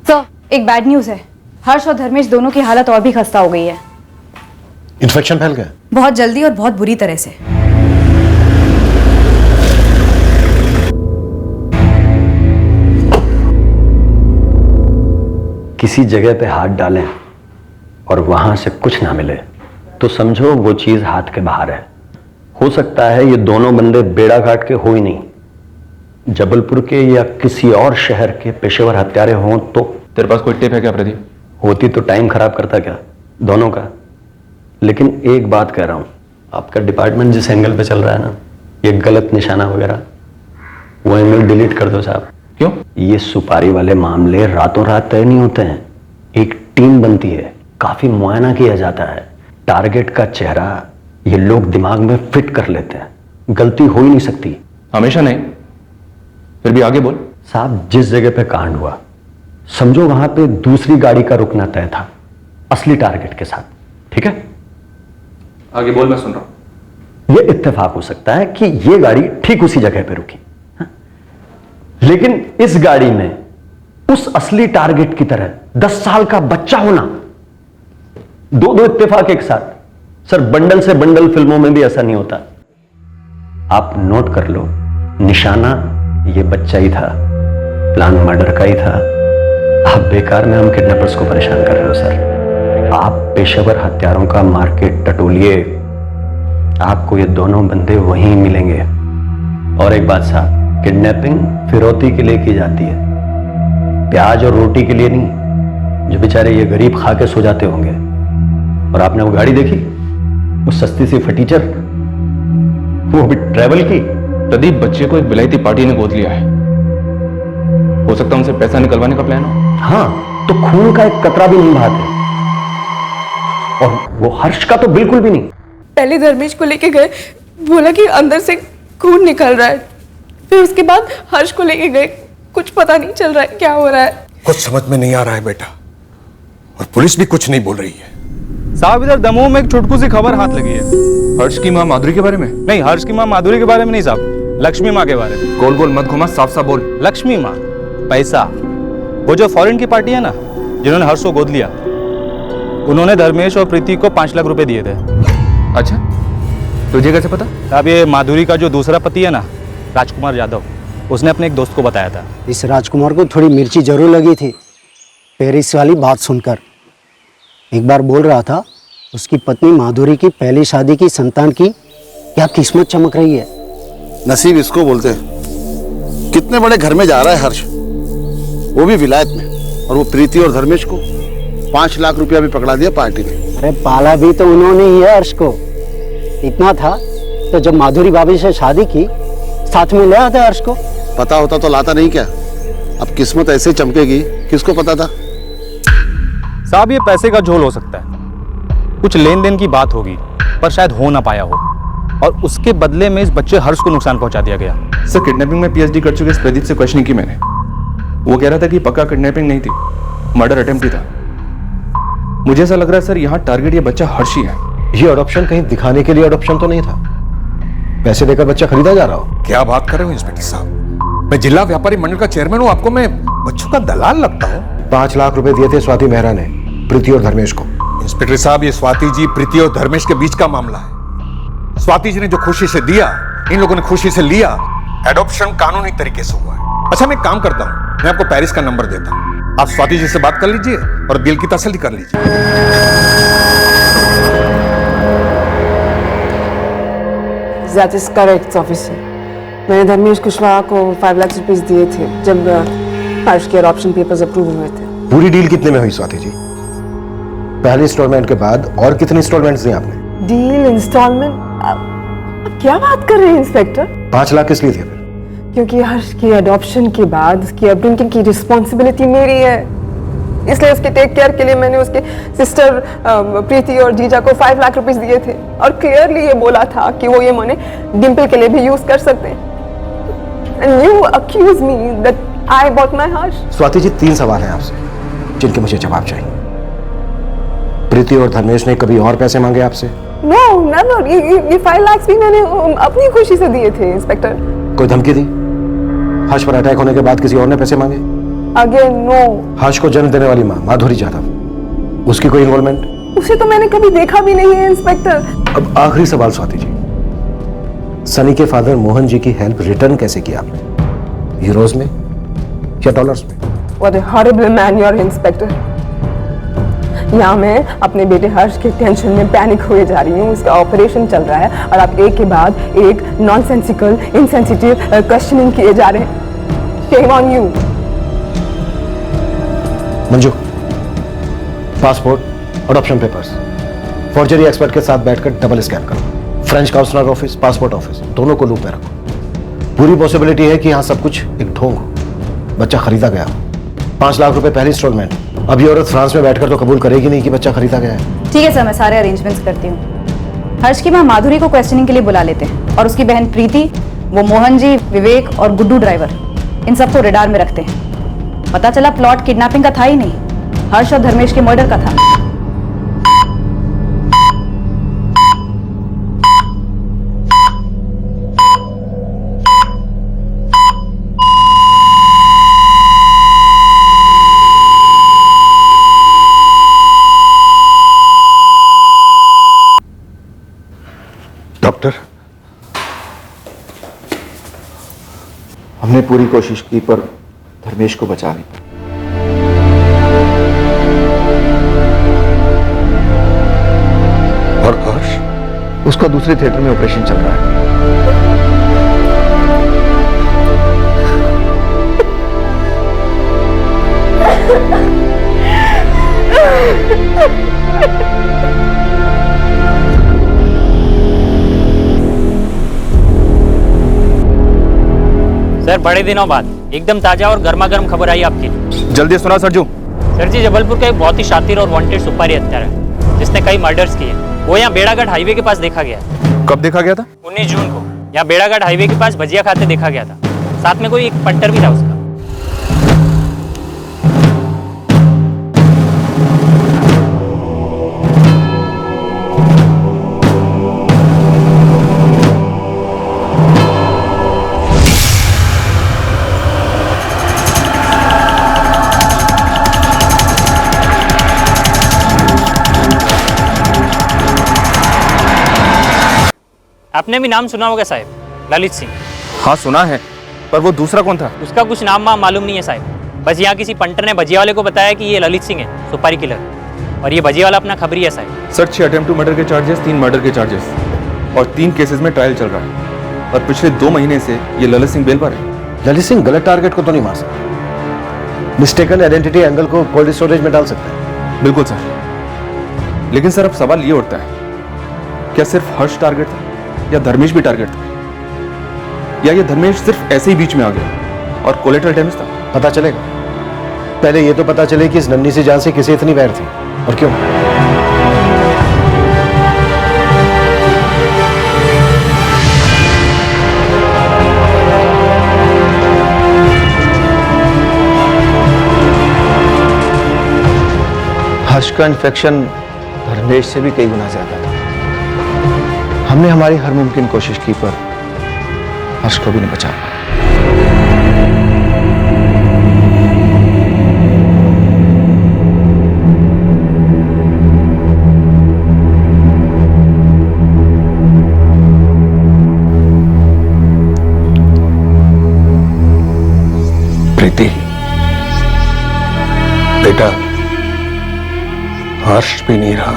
सर, एक बैड न्यूज है। हर्ष और धर्मेश दोनों की हालत और भी खस्ता हो गई है। इन्फेक्शन फैल गया? बहुत जल्दी और बहुत बुरी तरह से। किसी जगह पे हाथ डालें और वहां से कुछ ना मिले तो समझो वो चीज हाथ के बाहर है। हो सकता है ये दोनों बंदे बेड़ाघाट के हो ही नहीं, जबलपुर के या किसी और शहर के पेशेवर हत्यारे हों। तो तेरे पास कोई टिप है क्या प्रदीप? होती तो टाइम खराब करता क्या दोनों का। लेकिन एक बात कह रहा हूं, आपका डिपार्टमेंट जिस एंगल पे चल रहा है ना, ये गलत निशाना वगैरह, वो एंगल डिलीट कर दो साहब। क्यों? ये सुपारी वाले मामले रातों रात तय नहीं होते हैं, एक टीम बनती है, काफी मुआयना किया जाता है, टारगेट का चेहरा ये लोग दिमाग में फिट कर लेते हैं, गलती हो ही नहीं सकती। हमेशा नहीं, फिर भी आगे बोल। साहब जिस जगह पे कांड हुआ समझो वहां पे दूसरी गाड़ी का रुकना तय था असली टारगेट के साथ, ठीक है? आगे बोल, मैं सुन रहा हूं। ये इत्तेफाक हो सकता है कि ये गाड़ी ठीक उसी जगह पे रुकी, लेकिन इस गाड़ी में उस असली टारगेट की तरह 10 साल का बच्चा होना, दो इत्तेफाक एक साथ। सर बंडल से बंडल फिल्मों में भी ऐसा नहीं होता। आप नोट कर लो, निशाना ये बच्चा ही था, प्लान मर्डर का ही था। आप बेकार में हम किडनैपर्स को परेशान कर रहे हो सर। आप पेशेवर हत्यारों का मार्केट टटोलिए, आपको ये दोनों बंदे वहीं मिलेंगे। और एक बात साहब, किडनैपिंग फिरौती के लिए की जाती है, प्याज और रोटी के लिए नहीं, जो बेचारे ये गरीब खा के सो जाते होंगे। और आपने वो गाड़ी देखी, वो सस्ती सी फटीचर, वो भी ट्रैवल की। प्रदीप, बच्चे को एक विलायती पार्टी ने गोद लिया है, हो सकता है उनसे पैसा निकलवाने का प्लान हो। हाँ, तो खून का एक कतरा भी नहीं बहाते, और वो हर्ष का तो बिल्कुल भी नहीं। पहले धर्मेश को लेके गए, बोला कि अंदर से खून निकल रहा है, फिर उसके बाद हर्ष को लेके गए, कुछ पता नहीं चल रहा है क्या हो रहा है। कुछ समझ में नहीं आ रहा है बेटा, और पुलिस भी कुछ नहीं बोल रही है। साहब इधर दमोह में एक छुटकू सी खबर हाथ लगी है। हर्ष की मां माधुरी के बारे में? नहीं, हर्ष की मां माधुरी के बारे में नहीं साहब, लक्ष्मी माँ के बारे में। गोल गोल मत घुमा, साफ साफ बोल। लक्ष्मी माँ, पैसा, वो जो फॉरेन की पार्टी है ना जिन्होंने हर्ष को गोद लिया, उन्होंने धर्मेश और प्रीति को 5 लाख रुपए दिए थे। अच्छा, तुझे कैसे पता? अब ये माधुरी का जो दूसरा पति है ना, राजकुमार यादव, उसने अपने एक दोस्त को बताया था। इस राजकुमार को थोड़ी मिर्ची जरूर लगी थी पेरिस वाली बात सुनकर। एक बार बोल रहा था उसकी पत्नी माधुरी की पहली शादी की संतान की क्या किस्मत चमक रही है। नसीब इसको बोलते हैं। कितने बड़े घर में जा रहा है हर्ष, वो भी विलायत में, और वो प्रीति और धर्मेश को 5 लाख रुपया भी पकड़ा दिया पार्टी में। अरे पाला भी तो उन्होंने ही है हर्ष को। इतना था तो जब माधुरी भाभी से शादी की साथ में ले आते हर्ष को। पता होता तो लाता नहीं क्या? अब किस्मत ऐसे चमकेगी, किसको पता था। साहब ये पैसे का झोल हो सकता है, कुछ लेन देन की बात होगी, पर शायद हो ना पाया हो, और उसके बदले में इस बच्चे हर्ष को नुकसान पहुंचा दिया गया। सर, किडनैपिंग में पीएचडी कर चुके इस प्रदीप से क्वेश्चनिंग की मैंने। वो कह रहा था कि पक्का किडनैपिंग नहीं थी, मर्डर अटेम्प्ट ही था। मुझे ऐसा लग रहा है सर, यहाँ टारगेट ये बच्चा हर्ष ही है। ये अडॉप्शन कहीं दिखाने के लिए अडॉप्शन तो नहीं था। पैसे देकर बच्चा खरीदा जा रहा हो? क्या बात कर रहे हो इंस्पेक्टर साहब? मैं जिला व्यापारी मंडल का चेयरमैन हूं, आपको मैं बच्चों का दलाल लगता हूं? 5 लाख रुपए दिए थे स्वाति मेहरा ने प्रीति और धर्मेश को। इंस्पेक्टर साहब, ये स्वाति जी, प्रीति और धर्मेश के बीच का मामला है। स्वाति जी ने जो खुशी से दिया, इन लोगों ने खुशी से लिया। एडॉप्शन कानूनी तरीके से हुआ है। अच्छा, मैं एक काम करता हूं, मैं आपको पेरिस का नंबर देता हूं, आप स्वाति जी से बात कर लीजिए और बिल की तसल्ली कर लीजिए। That is correct, officer. मैंने धर्मेश कुशवाहा को 5 लाख रुपीस दिए थे जब हर्ष के अडॉप्शन पेपर्स अप्रूव हुए थे। पूरी डील कितने में हुई स्वाति जी? पहले इंस्टॉलमेंट के बाद और कितने इंस्टॉलमेंट्स दिए आपने? डील, इंस्टॉलमेंट, क्या बात कर रहे हैं इंस्पेक्टर? 5 लाख किस लिए थे फिर? क्योंकि हर्ष के अडॉप्शन के बाद उसकी अपब्रिंगिंग की रिस्पॉन्सिबिलिटी मेरी है, इसलिए उसके टेक केयर के लिए मैंने उसके सिस्टर प्रीति और जीजा को 5 लाख रुपीस दिए थे और क्लियरली ये बोला था कि वो ये मनी डिम्पल के लिए भी यूज कर सकते हैं। And you accuse me that I bought my Harsh. Swati ji, 3 सवाल हैं आपसे जिनके मुझे जवाब चाहिए। प्रीति और धर्मेश ने कभी और पैसे मांगे आपसे? No, never. ये 5 लाख भी मैंने अपनी खुशी से दिए थे इंस्पेक्टर। कोई धमकी दी? हर्ष पर अटैक होने के बाद किसी और ने पैसे मांगे? Again, no. हर्ष को जन्म देने वाली माँ माधुरी जाधव, उसकी कोई इन्वॉल्वमेंट? उसे तो मैंने कभी देखा भी नहीं है इंस्पेक्टर। अब आखिरी सवाल स्वाति जी, सनी के फादर मोहन जी की हेल्प रिटर्न कैसे किया आपने? यूरोज में या डॉलर्स में? What a horrible man you are, inspector. यहाँ मैं अपने बेटे हर्ष के टेंशन में पैनिक हुए जा रही हूँ, उसका ऑपरेशन चल रहा है और आप एक के बाद एक नॉनसेंसिकल, इनसेंसिटिव क्वेश्चनिंग किए जा रहे हैं। Shame on you. Manju, passport, adoption papers, forgery expert के साथ बैठकर डबल स्कैन करो। French counsellor office, passport office, दोनों को लूप में रखो। पूरी पॉसिबिलिटी है कि यहाँ सब कुछ एक ढोंग हो, बच्चा खरीदा गया हो। 5 लाख रुपए पहली इंस्टॉलमेंट। अब ये औरत फ्रांस में बैठकर तो कबूल करेगी नहीं कि बच्चा खरीदा गया है। ठीक है सर, मैं सारे अरेंजमेंट्स करती हूँ। हर्ष की माँ माधुरी को क्वेश्चनिंग के लिए बुला लेते हैं और उसकी बहन प्रीति, वो मोहन जी, विवेक और गुड्डू ड्राइवर, इन सबको रेडार में रखते हैं। पता चला प्लॉट किडनैपिंग का था ही नहीं, हर्ष और धर्मेश के मर्डर का था। डॉक्टर, हमने पूरी कोशिश की पर धर्मेश को बचा नहीं। और हर्ष? उसका दूसरे थिएटर में ऑपरेशन चल रहा है। सर, बड़े दिनों बाद एकदम ताजा और गर्मा गर्म खबर आई आपकी। जल्दी सुना सरजू। सर जी, जबलपुर का एक बहुत ही शातिर और वांटेड सुपारी हत्यारा है जिसने कई मर्डर्स किए। वो यहाँ बेड़ाघाट हाईवे के पास देखा गया। कब देखा गया था? 19 जून को यहाँ बेड़ाघाट हाईवे के पास भजिया खाते देखा गया था। साथ में कोई एक पंटर भी था उसका। आपने भी नाम सुना होगा साहब, ललित सिंह। हाँ सुना है, पर वो दूसरा कौन था? उसका कुछ नाम मालूम नहीं है साहब। बस यहाँ किसी पंटर ने भजिया वाले को बताया कि ये ललित सिंह है, सुपारी किलर, और ये भजिया वाला अपना खबरी है साहब। सर, 6 अटेम्प्ट टू मर्डर के चार्जेस, 3 मर्डर के चार्जेस और 3 केसेस में ट्रायल चल रहा है। और पिछले 2 महीने से ये ललित सिंह बेल पर है। ललित सिंह गलत टारगेट को तो नहीं मार सकता, मिस्टेकन आइडेंटिटी एंगल को कोल्ड स्टोरेज में डाल सकता है। बिल्कुल सर, लेकिन सर अब सवाल ये उठता है, क्या सिर्फ हर्ष टारगेट था या धर्मेश भी टारगेट था, या ये धर्मेश सिर्फ ऐसे ही बीच में आ गया और कोलेटरल डैमेज था? पता चलेगा। पहले ये तो पता चले कि इस नन्ही सी जान से किसे इतनी वैर थी और क्यों। हर्ष का इन्फेक्शन धर्मेश से भी कई गुना ज्यादा था। हमने हमारी हर मुमकिन कोशिश की पर हर्ष को भी नहीं बचा पाया। प्रीति, बेटा, हर्ष भी नहीं रहा।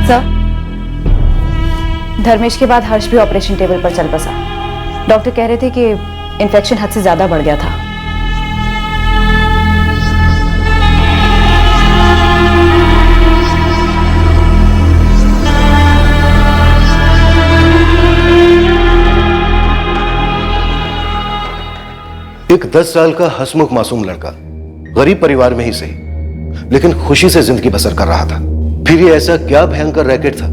सर, धर्मेश के बाद हर्ष भी ऑपरेशन टेबल पर चल बसा। डॉक्टर कह रहे थे कि इन्फेक्शन हद से ज्यादा बढ़ गया था। एक 10 साल का हंसमुख मासूम लड़का, गरीब परिवार में ही सही, लेकिन खुशी से जिंदगी बसर कर रहा था। फिर ये ऐसा क्या भयंकर रैकेट था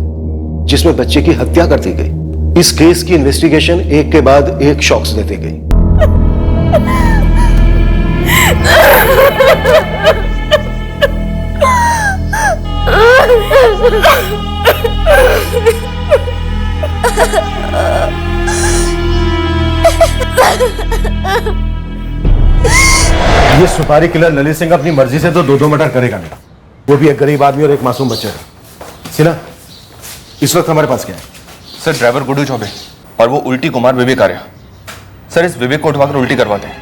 जिसमें बच्चे की हत्या कर दी गई। इस केस की इन्वेस्टिगेशन एक के बाद एक शॉक्स देती गई। ये सुपारी किलर ललित सिंह अपनी मर्जी से तो दो मर्डर करेगा नहीं, वो भी एक गरीब आदमी और एक मासूम बच्चे का। सिन्हा, इस वक्त हमारे पास क्या है? सर, ड्राइवर गुड्डू चौबे और वो उल्टी कुमार विवेक आर्या। सर, इस विवेक को उठवाकर उल्टी करवाते हैं।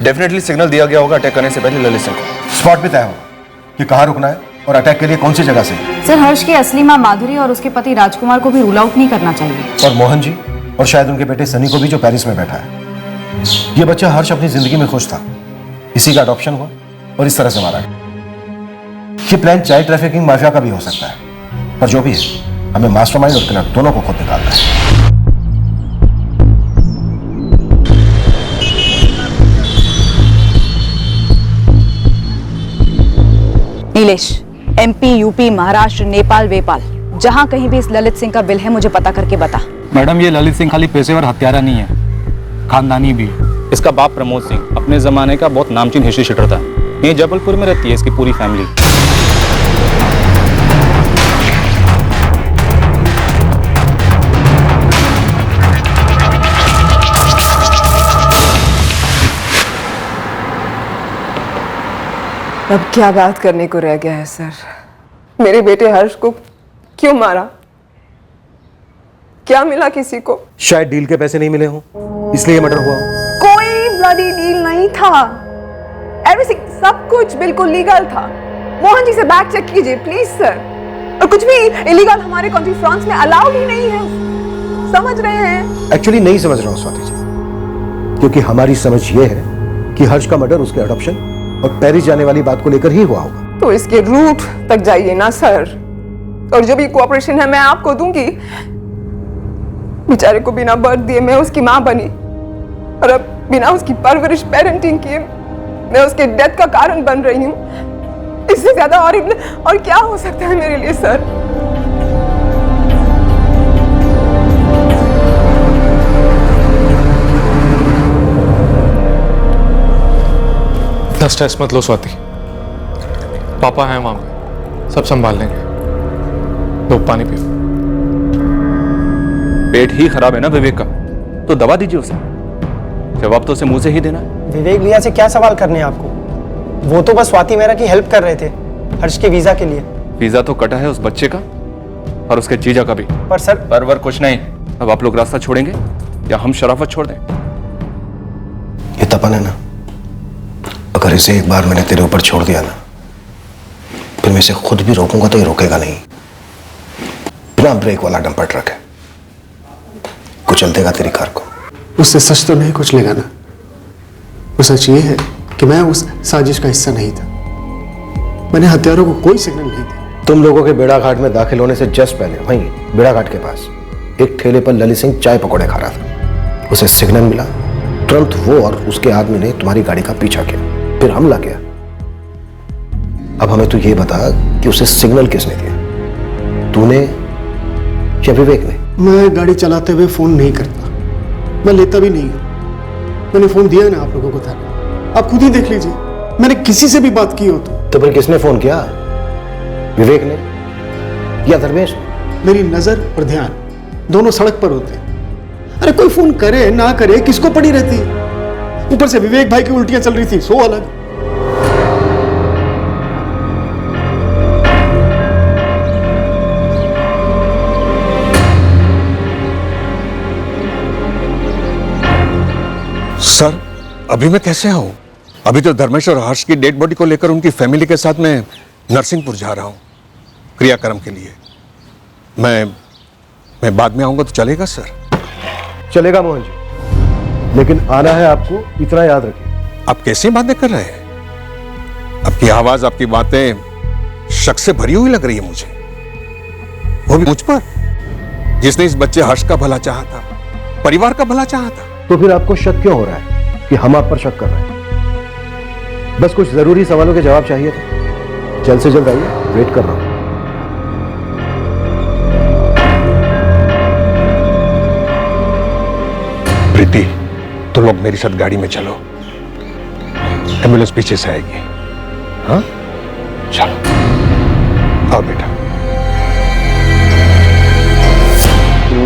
डेफिनेटली सिग्नल दिया गया होगा अटैक करने से पहले ललित सिंह को। स्पॉट पे तय होगा कि कहाँ रुकना है और अटैक के लिए कौन सी जगह से। सर, हर्ष की असली मां माधुरी और उसके पति राजकुमार को भी रूल आउट नहीं करना चाहिए। और मोहन जी और शायद उनके बेटे सनी को भी, जो पेरिस में बैठा है। ये बच्चा हर्ष अपनी जिंदगी में खुश था, इसी का अडॉप्शन हुआ और इस तरह से मारा गया। ये प्लान चाइल्ड ट्रैफिकिंग माफिया का भी हो सकता है, पर जो भी है, हमें मास्टरमाइंड और किलर दोनों को खुद निकालना है। नीलेश, एमपी, यूपी, महाराष्ट्र, नेपाल, वेपाल, जहां कहीं भी इस ललित सिंह का बिल है मुझे पता करके बता। मैडम, ये ललित सिंह खाली पेशेवर हत्यारा नहीं है, खानदानी भी। इसका बाप प्रमोद सिंह अपने जमाने का बहुत नामचीन हिस्ट्री शीटर था। ये जबलपुर में रहती है इसकी पूरी फैमिली। अब क्या बात करने को रह गया है सर? मेरे बेटे हर्ष को क्यों मारा? क्या मिला किसी को? शायद डील के पैसे नहीं मिले हों, इसलिए मर्डर हुआ हो। कोई ब्लडी डील नहीं था। एवरीथिंग, सब कुछ बिल्कुल लीगल था। मोहन जी से बैक चेक कीजिए प्लीज सर। और कुछ भी इलीगल हमारे कंट्री फ्रांस में अलाउड ही नहीं है, समझ रहे हैं? एक्चुअली नहीं समझ रहा हूं स्वाति जी, क्योंकि हमारी समझ ये है कि हर्ष का मर्डर उसके अडॉप्शन और पेरिस जाने वाली बात को लेकर ही हुआ होगा। तो इसके रूट तक जाइए ना सर, और जो भी कोऑपरेशन है मैं आपको दूंगी। बेचारे को बिना बर्थ दिए मैं उसकी मां बनी, और अब बिना उसकी परवरिश, पेरेंटिंग किए मैं उसके डेथ का कारण बन रही हूँ। इससे ज्यादा और क्या हो सकता है मेरे लिए सर? स्ट्रेस मत लो स्वाति, पापा हैं वहां पे, सब संभाल लेंगे। लो पानी पियो। पेट ही खराब है ना विवेक का, तो दवा दीजिए उसे। जवाब तो उसे मुंह से ही देना है। विवेक भैया से क्या सवाल करने हैं आपको? वो तो बस स्वाति मेहरा की हेल्प कर रहे थे हर्ष के वीजा के लिए। वीजा तो कटा है उस बच्चे का और उसके जीजा का भी। पर सर, पर कुछ नहीं। अब आप लोग रास्ता छोड़ेंगे या हम शराफत छोड़ दें? ये तपन है ना, अगर इसे एक बार मैंने तेरे ऊपर छोड़ दिया ना, फिर मैं इसे खुद भी रोकूंगा तो ये रोकेगा नहीं। बिना ब्रेक वाला डंपर ट्रक है, कुचल देगा तेरी कार को। उससे सच तो नहीं कुछ लेगा ना। वो सच ये है कि मैं उस साजिश का हिस्सा नहीं था। मैंने हत्यारों को कोई सिग्नल नहीं दी। तुम लोगों के बेड़ा घाट में दाखिल होने से जस्ट पहले वहीं बेड़ा घाट के पास एक ठेले पर ललित सिंह चाय पकौड़े खा रहा था। उसे सिग्नल मिला, तुरंत वो और उसके आदमी ने तुम्हारी गाड़ी का पीछा किया, फिर हमला किया। अब हमें तो ये बता कि उसे सिग्नल किसने दिया, तूने या विवेक ने? मैं गाड़ी चलाते हुए फोन नहीं करता, मैं लेता भी नहीं हूं। मैंने फोन दिया ना आप लोगों को था, आप खुद ही देख लीजिए। मैंने किसी से भी बात की हो तो फिर किसने फोन किया? विवेक ने या धर्मेश? मेरी नजर और ध्यान दोनों सड़क पर होते हैं। अरे कोई फोन करे ना करे किसको पड़ी रहती है? ऊपर से विवेक भाई की उल्टियां चल रही थी, सो अलग। सर अभी मैं कैसे आऊं? अभी तो धर्मेश और हर्ष की डेड बॉडी को लेकर उनकी फैमिली के साथ मैं नरसिंहपुर जा रहा हूं क्रियाक्रम के लिए। मैं बाद में आऊंगा तो चलेगा सर? चलेगा मोहन जी, लेकिन आना है आपको, इतना याद रखिए। आप कैसी बातें कर रहे हैं? आपकी आवाज, आपकी बातें शक से भरी हुई लग रही है मुझे, वो भी मुझ पर, जिसने इस बच्चे हर्ष का भला चाहा था, परिवार का भला चाहा था। तो फिर आपको शक क्यों हो रहा है कि हम आप पर शक कर रहे हैं? बस कुछ जरूरी सवालों के जवाब चाहिए थे। जल्द से जल्द आइए, वेट कर रहा हूं। प्रीति, तुम लोग मेरी साथ गाड़ी में चलो, एम्बुलेंस पीछे से आएगी। हाँ चलो, आओ बेटा।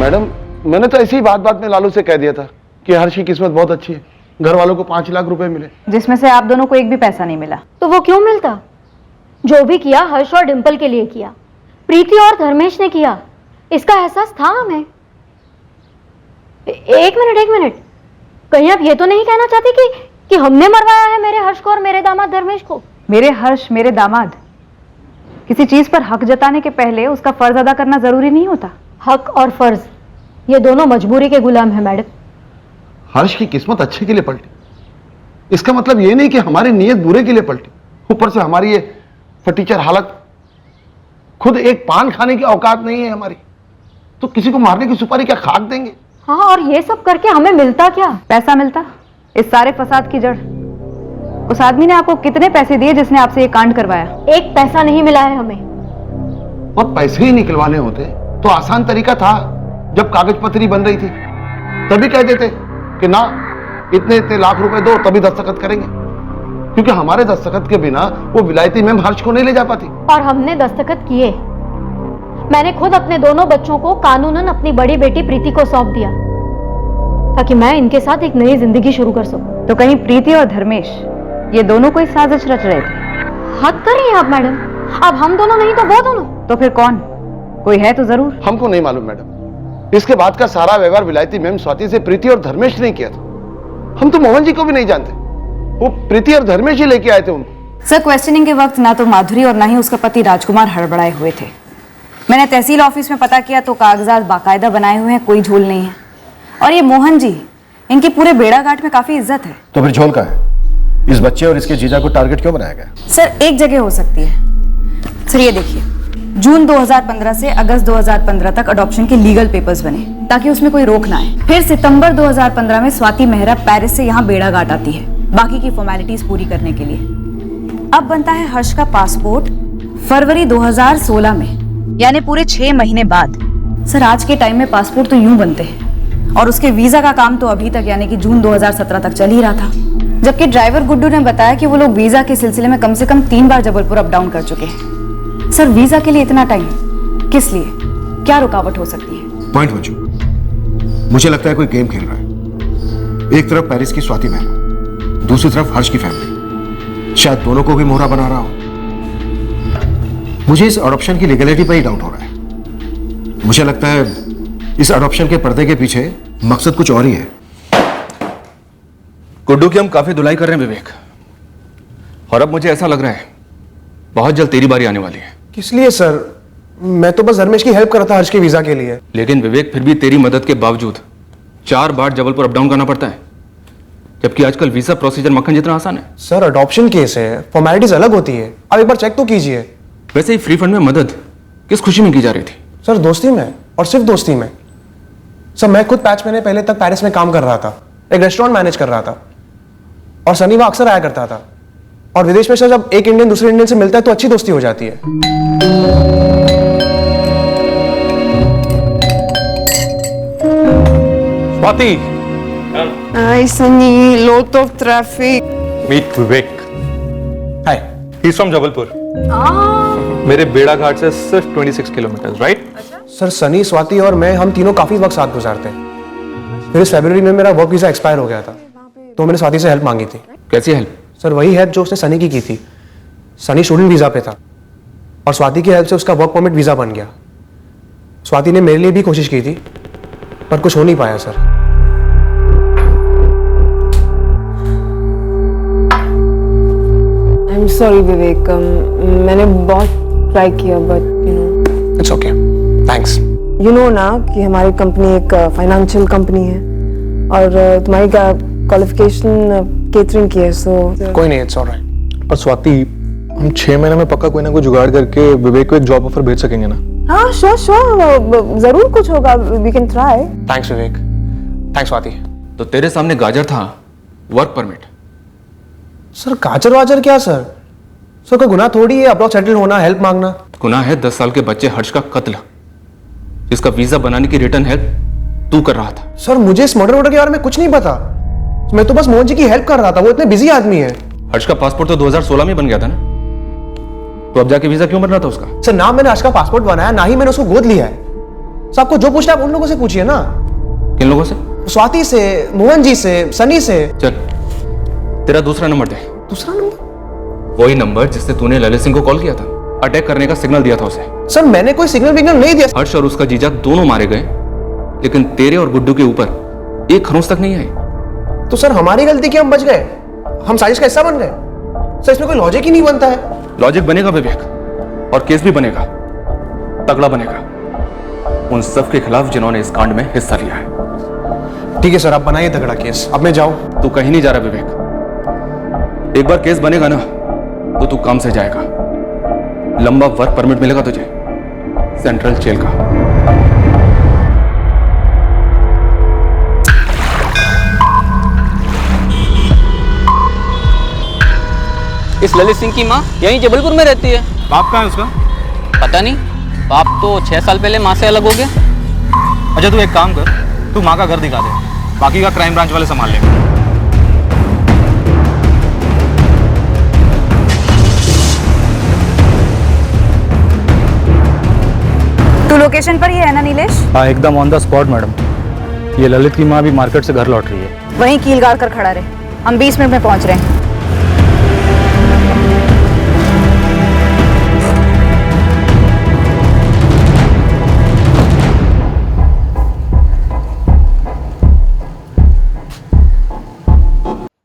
मैडम, मैंने तो ऐसी ही बात में लालू से कह दिया था कि हर्ष की किस्मत बहुत अच्छी है, घर वालों को 5 लाख रुपए मिले, जिसमें से आप दोनों को एक भी पैसा नहीं मिला। तो वो क्यों मिलता? जो भी किया हर्ष और डिंपल के लिए किया, प्रीति और धर्मेश ने किया, इसका एहसास था हमें। एक मिनट, कहीं आप ये तो नहीं कहना चाहती कि हमने मरवाया है मेरे हर्ष को और मेरे दामाद धर्मेश को? मेरे हर्ष, मेरे दामाद, किसी चीज पर हक जताने के पहले उसका फर्ज अदा करना जरूरी नहीं होता? हक और फर्ज ये दोनों मजबूरी के गुलाम है मैडम। हर्ष की किस्मत अच्छे के लिए पलटी, इसका मतलब ये नहीं कि हमारी नीयत बुरे के लिए पलटी। ऊपर से हमारी ये फटीचर हालत, खुद एक पान खाने की औकात नहीं है हमारी, तो किसी को मारने की सुपारी क्या खाक देंगे? हाँ, और ये सब करके हमें मिलता क्या? पैसा मिलता। इस सारे फसाद की जड़ उस आदमी ने आपको कितने पैसे दिए जिसने आपसे ये कांड करवाया? एक पैसा नहीं मिला है हमें। और पैसे ही निकलवाने होते तो आसान तरीका था, जब कागज पत्री बन रही थी तभी कह देते कि ना इतने लाख रुपए दो तभी दस्तखत करेंगे, क्योंकि हमारे दस्तखत के बिना वो विलायती मैम हर्ष को नहीं ले जा पाती। और हमने दस्तखत किए। मैंने खुद अपने दोनों बच्चों को कानूनन अपनी बड़ी बेटी प्रीति को सौंप दिया ताकि मैं इनके साथ एक नई जिंदगी शुरू कर सकूं। तो कहीं प्रीति और धर्मेश ये दोनों कोई साजिश रच रहे थे? हद कर रही हैं आप मैडम, अब हम दोनों नहीं तो वो दोनों। तो फिर कौन? कोई है तो जरूर। हमको नहीं मालूम मैडम, इसके बाद का सारा व्यवहार विलायती मैम स्वाति से प्रीति और धर्मेश ने किया था। हम तो मोहन जी को भी नहीं जानते, वो प्रीति और धर्मेश ही लेके आए थे उनको। सर, क्वेश्चनिंग के वक्त ना तो माधुरी और ना ही उसका पति राजकुमार हड़बड़ाए हुए थे। मैंने तहसील ऑफिस में पता किया तो कागजात बाकायदा बनाए हुए हैं, कोई झोल नहीं है। और ये मोहन जी, इनकी पूरे बेड़ाघाट में काफी इज्जत है। तो फिर झोल का है? इस बच्चे और इसके जीजा को टारगेट क्यों बनाया गया? सर, एक जगह हो सकती है। सर ये देखिए, जून 2015 से अगस्त 2015 तक अडॉप्शन के लीगल पेपर्स बने ताकि उसमें कोई रोक ना आए। फिर सितंबर 2015 में स्वाति मेहरा पेरिस से यहाँ बेड़ाघाट आती है बाकी की फॉर्मेलिटीज पूरी करने के लिए। अब बनता है हर्ष का पासपोर्ट फरवरी 2016 में, यानी पूरे 6 महीने बाद। सर, आज के टाइम में पासपोर्ट तो यूं बनते हैं और उसके वीजा का काम तो अभी तक यानी कि जून 2017 तक चल ही रहा था, जबकि ड्राइवर गुड्डू ने बताया कि वो लोग वीजा के सिलसिले में कम से कम 3 बार जबलपुर अप डाउन कर चुके हैं। सर, वीजा के लिए इतना टाइम किस लिए? क्या रुकावट हो सकती है? पॉइंट मंजू, मुझे लगता है कोई गेम खेल रहा है। एक तरफ पेरिस की स्वाति मेहरा, दूसरी तरफ हर्ष की फैमिली, शायद दोनों को भी मोहरा बना रहा हो। मुझे इस अडॉप्शन की लीगलिटी पर ही डाउट हो रहा है। मुझे लगता है इस अडॉप्शन के पर्दे के पीछे मकसद कुछ और ही है। गुड्डू की हम काफी धुलाई कर रहे हैं विवेक, और अब मुझे ऐसा लग रहा है बहुत जल्द तेरी बारी आने वाली है। किस लिए सर? मैं तो बस धर्मेश की हेल्प कर रहा था हर्ष के वीजा के लिए। लेकिन विवेक, फिर भी तेरी मदद के बावजूद 4 बार जबलपुर अप डाउन करना पड़ता है, जबकि आजकल वीजा प्रोसीजर मक्खन जितना आसान है। सर, अडॉप्शन केस है, फॉर्मेलिटीज अलग होती है। आप एक बार चेक तो कीजिए। वैसे ही फ्री फंड में मदद किस खुशी में की जा रही थी? सर, दोस्ती में, और सिर्फ दोस्ती में। सर, मैं खुद 5 महीने पहले तक पेरिस में काम कर रहा था, एक रेस्टोरेंट मैनेज कर रहा था, और सनी वहां अक्सर आया करता था। और विदेश में सर, जब एक इंडियन दूसरे इंडियन से मिलता है तो अच्छी दोस्ती हो जाती है। Hi Sunny, lot of traffic. Meet Vivek. He's from Jabalpur. मेरे बेड़ा घाट से सिर्फ 26 kilometre, right? Sir Sunny, Swati और मैं हम तीनों काफी वक्त साथ गुजारते हैं। फिर इस फरवरी में मेरा वर्क वीजा एक्सपायर हो गया था, तो मैंने स्वाति से हेल्प मांगी थी। कैसी हेल्प? सर वही हेल्प जो उसने सनी की थी। सनी स्टूडेंट वीजा पे था और स्वाति की हेल्प से उसका वर्क परमिट वीजा बन गया। स्वाति ने मेरे लिए भी कोशिश की थी पर कुछ हो नहीं पाया सर। आई एम सॉरी विवेक, मैंने बहुत ट्राई किया but you know it's okay, thanks. You know ना कि हमारी कंपनी एक फाइनेंशियल कंपनी है और तुम्हारी क्वालिफिकेशन केटरिंग की है, सो कोई नहीं, इट्स ऑलराइट। पर स्वाति, हम 6 महीने में पक्का कोई ना कोई जुगाड़ करके विवेक को एक जॉब ऑफर भेज सकेंगे ना? हाँ श्योर श्योर, जरूर कुछ होगा, we can try. Thanks Vivek, thanks Swati. तो तेरे सामने गाजर था, वर्क परमिट। सर गाजर वाजर क्या सर? सर कोई गुनाह थोड़ी है अब्रॉड सेटल होना, हेल्प मांगना। गुनाह है 10 साल के बच्चे हर्ष का कत्ल, जिसका वीजा बनाने की रिटर्न हेल्प तू कर रहा था। सर मुझे इस मर्डर के बारे में कुछ नहीं पता, मैं तो बस मोहन जी की हेल्प कर रहा था, वो इतने बिजी आदमी है। हर्ष का पासपोर्ट तो 2016 में बन गया था ना, तो अब जाके वीजा क्यों बन रहा था उसका? सर ना मैंने हर्ष का पासपोर्ट बनाया, ना ही मैंने उसको गोद लिया है। सर आपको जो पूछना है आप उन लोगों से पूछिए ना। किन लोगों से? स्वाति से, मोहन जी से, सनी से। चल तेरा दूसरा नंबर दे। दूसरा नंबर? वही नंबर जिससे तूने ललित सिंह को कॉल किया था, अटैक करने का सिग्नल दिया था उसे। सर मैंने कोई सिग्नल विग्नल नहीं दिया। हर्ष और उसका जीजा दोनों मारे गए, लेकिन तेरे और गुड्डू के ऊपर एक खरोंच तक नहीं आई। तो सर हमारी गलती कि हम बच गए, हम साजिश का हिस्सा बन गए। सर इसमें कोई लॉजिक ही नहीं बनता है। लॉजिक बनेगा विवेक, और केस भी बनेगा, तगड़ा बनेगा, उन सब के खिलाफ जिन्होंने इस कांड में हिस्सा लिया है। ठीक है सर, आप बनाइए तगड़ा केस, अब मैं जाऊं। तू कहीं नहीं जा रहा विवेक, एक बार केस बनेगा ना तो तू काम से जाएगा। लंबा वर्क परमिट मिलेगा तुझे सेंट्रल जेल का। इस ललित सिंह की माँ यहीं जबलपुर में रहती है। बाप कहाँ है उसका? पता नहीं, बाप तो 6 साल पहले माँ से अलग हो गया। अच्छा तू एक काम कर, तू माँ का घर दिखा दे, बाकी का क्राइम ब्रांच वाले संभाल लेंगे। तू लोकेशन पर ही है ना नीलेश? हाँ एकदम ऑन द स्पॉट मैडम। ये ललित की माँ भी मार्केट से घर लौट रही है। वहीं कील गाड़ कर खड़ा रहे, हम 20 मिनट में पहुंच रहे हैं।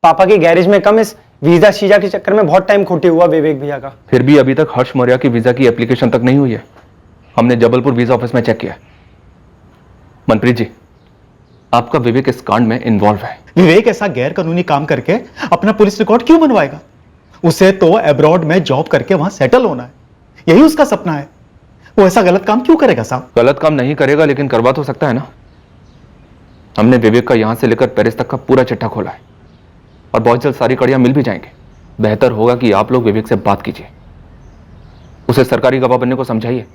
पापा की गैरेज में कम, इस वीजा शीजा के चक्कर में बहुत टाइम खोटे हुआ विवेक भैया का। फिर भी अभी तक हर्ष मौर्य की वीजा की एप्लीकेशन तक नहीं हुई है। हमने जबलपुर वीजा ऑफिस में चेक किया। मनप्रीत जी, आपका विवेक इस कांड में इन्वॉल्व है। विवेक ऐसा गैर कानूनी काम करके अपना पुलिस रिकॉर्ड क्यों बनवाएगा? उसे तो अब्रॉड में जॉब करके वहां सेटल होना है, यही उसका सपना है। वो ऐसा गलत काम क्यों करेगा साहब? गलत काम नहीं करेगा, लेकिन करवा तो सकता है ना। हमने विवेक का यहां से लेकर पेरिस तक का पूरा चिट्ठा खोला है और बहुत जल्द सारी कड़ियां मिल भी जाएंगे। बेहतर होगा कि आप लोग विवेक से बात कीजिए, उसे सरकारी गवाह बनने को समझाइए।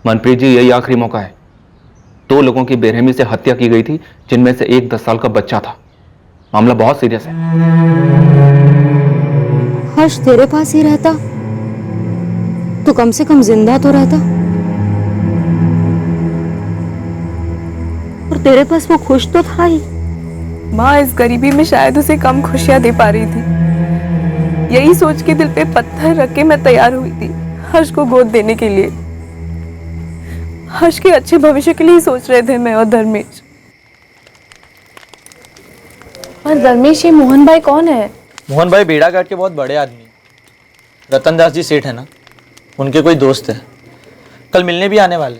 मनप्रीत जी, यही आखिरी मौका है। 2 लोगों की बेरहमी से हत्या की गई थी, जिनमें से एक 10 साल का बच्चा था। मामला बहुत सीरियस है। हर्ष तेरे पास ही रहता तो कम से कम जिंदा तो रहता, और तेरे पास वो खुश तो था ही। माँ इस गरीबी में शायद उसे कम खुशियां दे पा रही थी, यही सोच के दिल पे पत्थर रख के मैं तैयार हुई थी हर्ष को गोद देने के लिए। हर्ष के अच्छे भविष्य के लिए सोच रहे थे मैं और धर्मेश। और धर्मेश, ये मोहन भाई कौन है? मोहन भाई बेड़ा घाट के बहुत बड़े आदमी, रतन दास जी सेठ है ना, उनके कोई दोस्त है, कल मिलने भी आने वाले।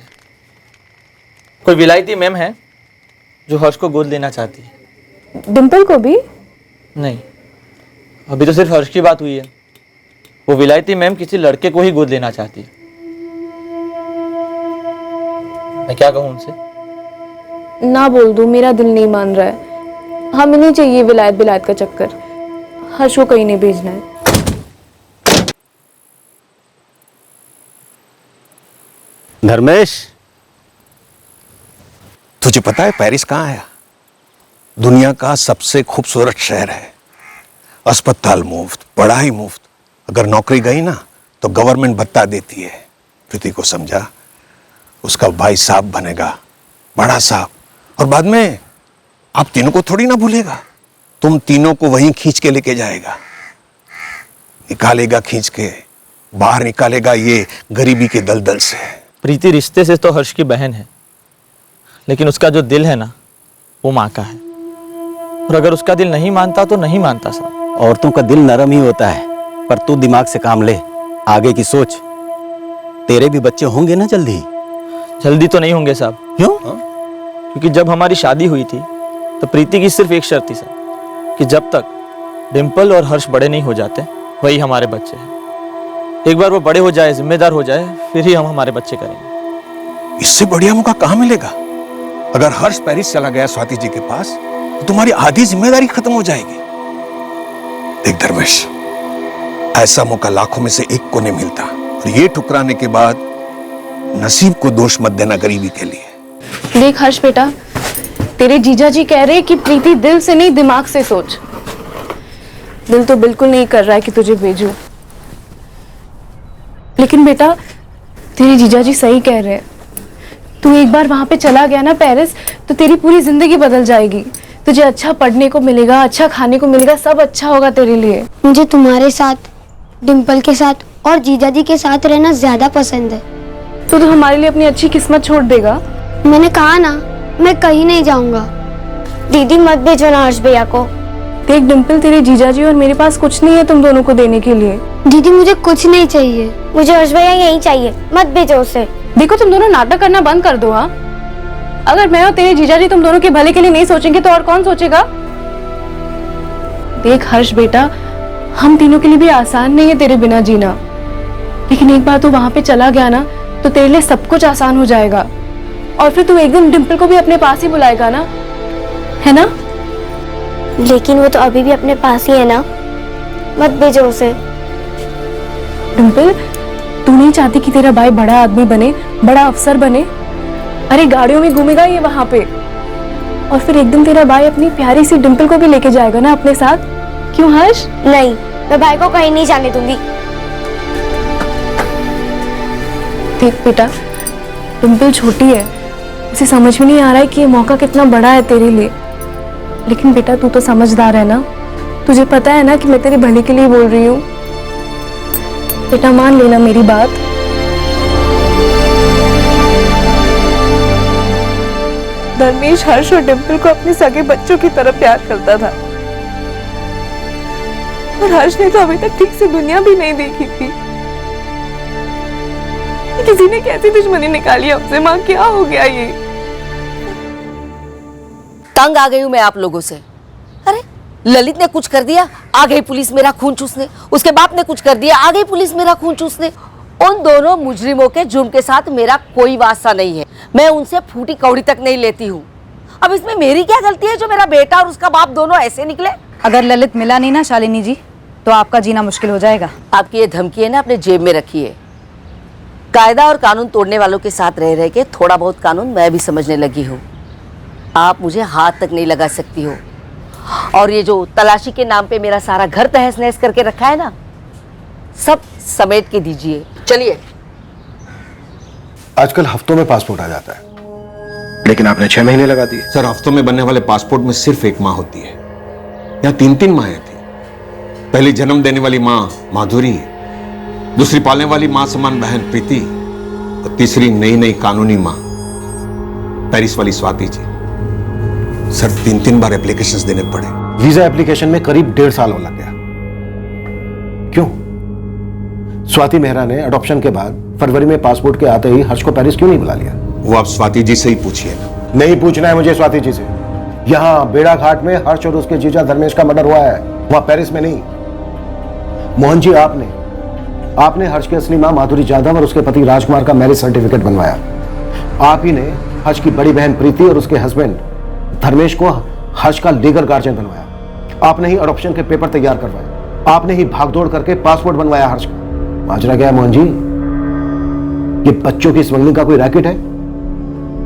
कोई विलायती मैम है जो हर्ष को गोद लेना चाहती है। डिम्पल को भी? नहीं, अभी तो सिर्फ हर्ष की बात हुई है। वो विलायती मैम किसी लड़के को ही गोद लेना चाहती है। मैं क्या कहूँ उनसे? ना बोल दूं, मेरा दिल नहीं मान रहा है। हमें नहीं चाहिए विलायत बिलायत का चक्कर, हर्ष को कहीं नहीं भेजना है। धर्मेश, तुझे पता है पेरिस कहाँ है? दुनिया का सबसे खूबसूरत शहर है। अस्पताल मुफ्त, पढ़ाई मुफ्त, अगर नौकरी गई ना तो गवर्नमेंट भत्ता देती है। प्रीति को समझा, उसका भाई साहब बनेगा, बड़ा साहब, और बाद में आप तीनों को थोड़ी ना भूलेगा, तुम तीनों को वहीं खींच के लेके जाएगा, निकालेगा खींच के, बाहर निकालेगा ये गरीबी के दलदल से। प्रीति रिश्ते से तो हर्ष की बहन है, लेकिन उसका जो दिल है ना वो माँ का है, और अगर उसका दिल नहीं मानता तो नहीं मानता साहब। औरतों का दिल नरम ही होता है, पर तू दिमाग से काम ले, आगे की सोच। तेरे भी बच्चे होंगे ना जल्दी? जल्दी तो नहीं होंगे साहब। क्यों? क्योंकि जब हमारी शादी हुई थी तो प्रीति की सिर्फ एक शर्त थी साहब, कि जब तक डिम्पल और हर्ष बड़े नहीं हो जाते वही हमारे बच्चे हैं। एक बार वो बड़े हो जाए, जिम्मेदार हो जाए, फिर ही हम हमारे बच्चे करेंगे। इससे बढ़िया मौका कहां मिलेगा? अगर हर्ष पेरिस चला गया स्वाति जी के पास तो तुम्हारी आधी जिम्मेदारी खत्म हो जाएगी। देख धर्मेश, ऐसा मौका लाखों में से एक को नहीं मिलता, और ये ठुकराने के बाद नसीब को दोष मत देना गरीबी के लिए। देख हर्ष बेटा, तेरे जीजा जी कह रहे कि प्रीति दिल से नहीं दिमाग से सोच। दिल तो बिल्कुल नहीं कर रहा है कि तुझे भेजूं, लेकिन बेटा तेरे जीजा जी सही कह रहे हैं। तू एक बार वहां पे चला गया ना पेरिस, तो तेरी पूरी जिंदगी बदल जाएगी। तुझे अच्छा पढ़ने को मिलेगा, अच्छा खाने को मिलेगा, सब अच्छा होगा तेरे लिए। मुझे तुम्हारे साथ, डिम्पल के साथ और जीजा जी के साथ रहना ज्यादा पसंद है। तो तू हमारे लिए अपनी अच्छी किस्मत छोड़ देगा? मैंने कहा ना, मैं कहीं नहीं जाऊंगा। दीदी मत भेजो ना हर्ष भैया को। देख डिम्पल, तेरे जीजा जी और मेरे पास कुछ नहीं है तुम दोनों को देने के लिए। दीदी मुझे कुछ नहीं चाहिए, मुझे हर्ष भैया यही चाहिए, मत भेजो उसे। देखो तुम दोनों नाटक करना बंद कर दो। हाँ, अगर मैं और तेरे जीजा जी तुम दोनों के भले के लिए नहीं सोचेंगे तो और कौन सोचेगा? देख हर्ष बेटा, हम तीनों के लिए भी आसान नहीं है तेरे बिना जीना, लेकिन एक बार तू वहां पे चला गया ना तो तेरे लिए सब कुछ आसान हो जाएगा, और फिर तू एक दिन डिम्पल को भी अपने पास ही बुलाएगा ना, है ना? लेकिन वो तो अभी भी अपने पास ही है ना, मत भेजो उसे। डिम्पल, तू नहीं चाहती कि तेरा भाई बड़ा आदमी बने, बड़ा अफसर बने? अरे गाड़ियों में घूमेगा ये वहां पे, और फिर एक दिन तेरा भाई अपनी प्यारी सी डिम्पल को भी लेके जाएगा ना अपने साथ। क्यों हर्ष? नहीं, मैं भाई को कहीं नहीं जाने दूंगी। देख बेटा, डिम्पल छोटी है, उसे समझ में नहीं आ रहा है कि ये मौका कितना बड़ा है तेरे लिए, लेकिन बेटा तू तो समझदार है ना, तुझे पता है ना कि मैं तेरे भले के लिए बोल रही हूँ। बेटा मान लेना मेरी बात। धर्मेश हर्ष और डिम्पल को अपने सगे बच्चों की तरह प्यार करता था, और हर्ष ने तो अभी तक ठीक से दुनिया भी नहीं देखी थी। किसी ने कैसी दुश्मनी निकाली हमसे? माँ क्या हो गया ये? तंग आ गई हूं मैं आप लोगों से। अरे ललित ने कुछ कर दिया, आ गई पुलिस मेरा खून चूसने। उसके बाप ने कुछ कर दिया, आ गई पुलिस मेरा खून चूसने। उन दोनों मुजरिमों के जुर्म के साथ मेरा कोई वास्ता नहीं है, मैं उनसे फूटी कौड़ी तक नहीं लेती हूँ। अब इसमें मेरी क्या गलती है जो मेरा बेटा और उसका बाप दोनों ऐसे निकले? अगर ललित मिला नहीं ना शालिनी जी, तो आपका जीना मुश्किल हो जाएगा। आपकी ये धमकी है ना अपने जेब में रखिए। कायदा और कानून तोड़ने वालों के साथ रह रह के थोड़ा बहुत कानून मैं भी समझने लगी हूँ। आप मुझे हाथ तक नहीं लगा सकती हो, और ये जो तलाशी के नाम पे मेरा सारा घर तहस नहस करके रखा है ना, सब समेट के दीजिए। चलिए। आजकल हफ्तों में पासपोर्ट आ जाता है, लेकिन आपने 6 महीने लगा दिए। सर, हफ्तों में बनने वाले पासपोर्ट में सिर्फ एक माँ होती है, यहाँ 3-3 माएँ थी। पहली जन्म देने वाली माँ माधुरी, दूसरी पालने वाली माँ समान बहन प्रीति, और तीसरी नई नई कानूनी माँ पेरिस वाली स्वाति जी। सर, 3-3 बार एप्लीकेशंस देने पड़े। वीजा एप्लीकेशन में करीब 1.5 साल हो लग गया। क्यों? स्वाति मेहरा ने अडॉप्शन के बाद फरवरी में पासपोर्ट के आते ही हर्ष को पेरिस क्यों नहीं बुला लिया? वो आप स्वाति जी से ही पूछिए ना। नहीं पूछना है मुझे स्वाति जी से। यहाँ बेड़ा घाट में हर्ष और उसके जीजा धर्मेश का मर्डर हुआ है, वहां पेरिस में नहीं। मोहन जी, आपने हर्ष की असली मां माधुरी जाधव और उसके पति राजकुमार का मैरिज सर्टिफिकेट बनवाया। आप ही ने हर्ष की बड़ी बहन प्रीति और उसके हस्बैंड धर्मेश को हर्ष का लीगल गार्जियन बनवाया। आपने ही अडॉप्शन के पेपर तैयार करवाए। आपने ही भागदौड़ करके पासपोर्ट बनवाया हर्ष का। माजरा क्या है मोहन जी? ये बच्चों की स्मगलिंग का कोई रैकेट है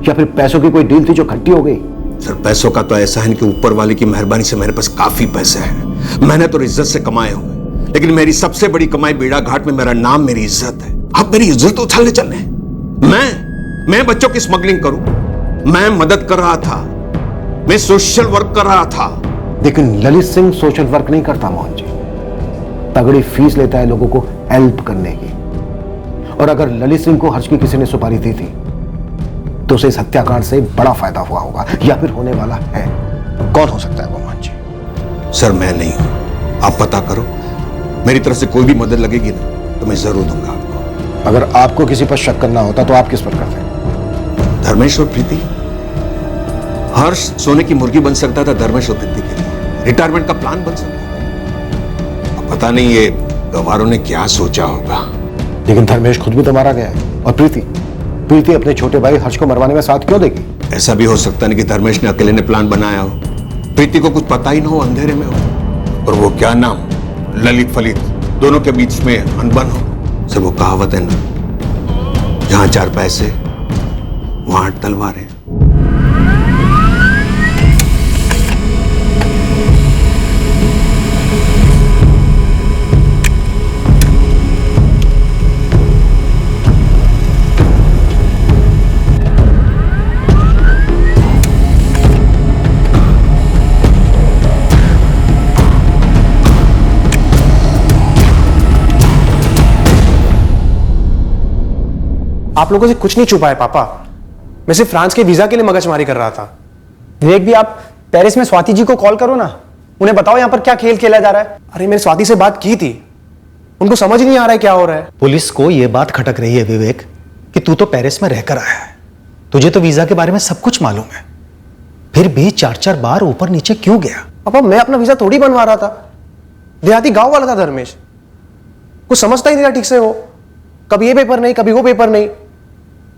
या फिर पैसों की कोई डील थी जो खट्टी हो गई? सर, पैसों का तो ऐसा है कि ऊपर वाले की मेहरबानी से मेरे पास काफी पैसे हैं, मैंने तो इज्जत से कमाए हुए, लेकिन मेरी सबसे बड़ी कमाई बेड़ा घाट में मेरा नाम, मेरी इज्जत है। आप मेरी इज्जत उछालने चल रहे हैं। मैं बच्चों की स्मगलिंग करूं? मैं मदद कर रहा था, मैं सोशल वर्क कर रहा था। लेकिन ललित सिंह सोशल वर्क नहीं करता मोहन जी, तगड़ी फीस लेता है लोगों को हेल्प करने की। और अगर ललित सिंह को हर्ष की किसी ने सुपारी दी थी तो उसे इस हत्याकांड से बड़ा फायदा हुआ होगा या फिर होने वाला है। कौन हो सकता है वो मोहन जी? सर मैं नहीं हूं, आप पता करो। मेरी तरफ से कोई भी मदद लगेगी ना तो मैं जरूर दूंगा आपको। अगर आपको किसी पर शक करना होता तो आप किस पर करते? धर्मेश और प्रीति। हर्ष सोने की मुर्गी बन सकता था धर्मेश और प्रीति के लिए, रिटायरमेंट का प्लान बन सकता था। अब पता नहीं ये गवारों ने क्या सोचा होगा। लेकिन धर्मेश खुद भी तो मारा गया है। और प्रीति अपने छोटे भाई हर्ष को मरवाने में साथ क्यों देगी? ऐसा भी हो सकता नहीं कि धर्मेश ने अकेले ने प्लान बनाया हो, प्रीति को कुछ पता ही ना हो, अंधेरे में हो। और वो क्या नाम, ललित फलित, दोनों के बीच में अनबन हो। सर वो कहावत है ना, जहां 4 पैसे वहां 8 तलवारें। आप लोगों से कुछ नहीं छुपा है पापा। मैं सिर्फ फ्रांस के वीजा के लिए मगजमारी कर रहा था। विवेक भी, आप पेरिस में स्वाति जी को कॉल करो ना, उन्हें बताओ यहाँ पर क्या खेल खेला जा रहा है। अरे मैंने स्वाति से बात की थी, उनको समझ नहीं आ रहा है क्या हो रहा है। पुलिस को यह बात खटक रही है विवेक कि तू तो पेरिस में रहकर आया है, तुझे तो वीजा के बारे में सब कुछ मालूम है, फिर भी 4-4 बार ऊपर नीचे क्यों गया? पापा मैं अपना वीजा थोड़ी बनवा रहा था, देहाती गांव वाला था धर्मेश, कुछ समझता ही नहीं था ठीक से। वो कभी ये पेपर नहीं, कभी वो पेपर नहीं।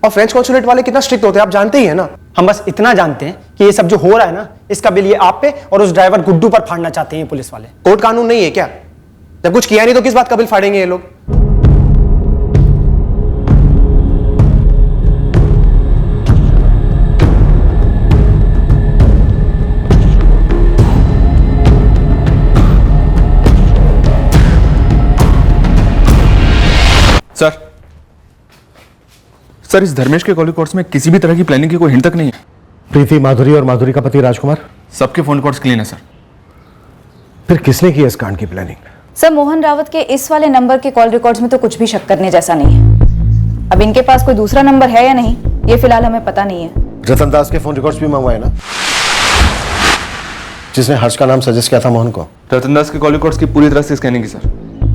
और फ्रेंच कॉन्सुलेट वाले कितना स्ट्रिक्ट होते हैं आप जानते ही है ना। हम बस इतना जानते हैं कि ये सब जो हो रहा है ना, इसका बिल ये आप पे और उस ड्राइवर गुड्डू पर फाड़ना चाहते हैं पुलिस वाले। कोर्ट कानून नहीं है क्या? जब कुछ किया नहीं तो किस बात का बिल फाड़ेंगे ये लोग? सर इस धर्मेश के कॉल कोर्स में किसी भी तरह की प्लानिंग की कोई हिंट तक नहीं है। प्रीति, माधुरी और माधुरी का पति राजकुमार, सबके फोन कॉल्स क्लीन है सर। फिर किसने की इस कांड की प्लानिंग? सर मोहन रावत के इस वाले नंबर के कॉल रिकॉर्ड्स में तो कुछ भी शक करने जैसा नहीं है। अब इनके पास कोई दूसरा नंबर है या नहीं ये फिलहाल हमें पता नहीं है। रतन दास के फोन रिकॉर्ड्स भी मंगवाए ना, जिसने हर्ष का नाम सजेस्ट किया था मोहन को? रतन दास के कॉल रिकॉर्ड्स की पूरी तरह से स्कैनिंग की सर,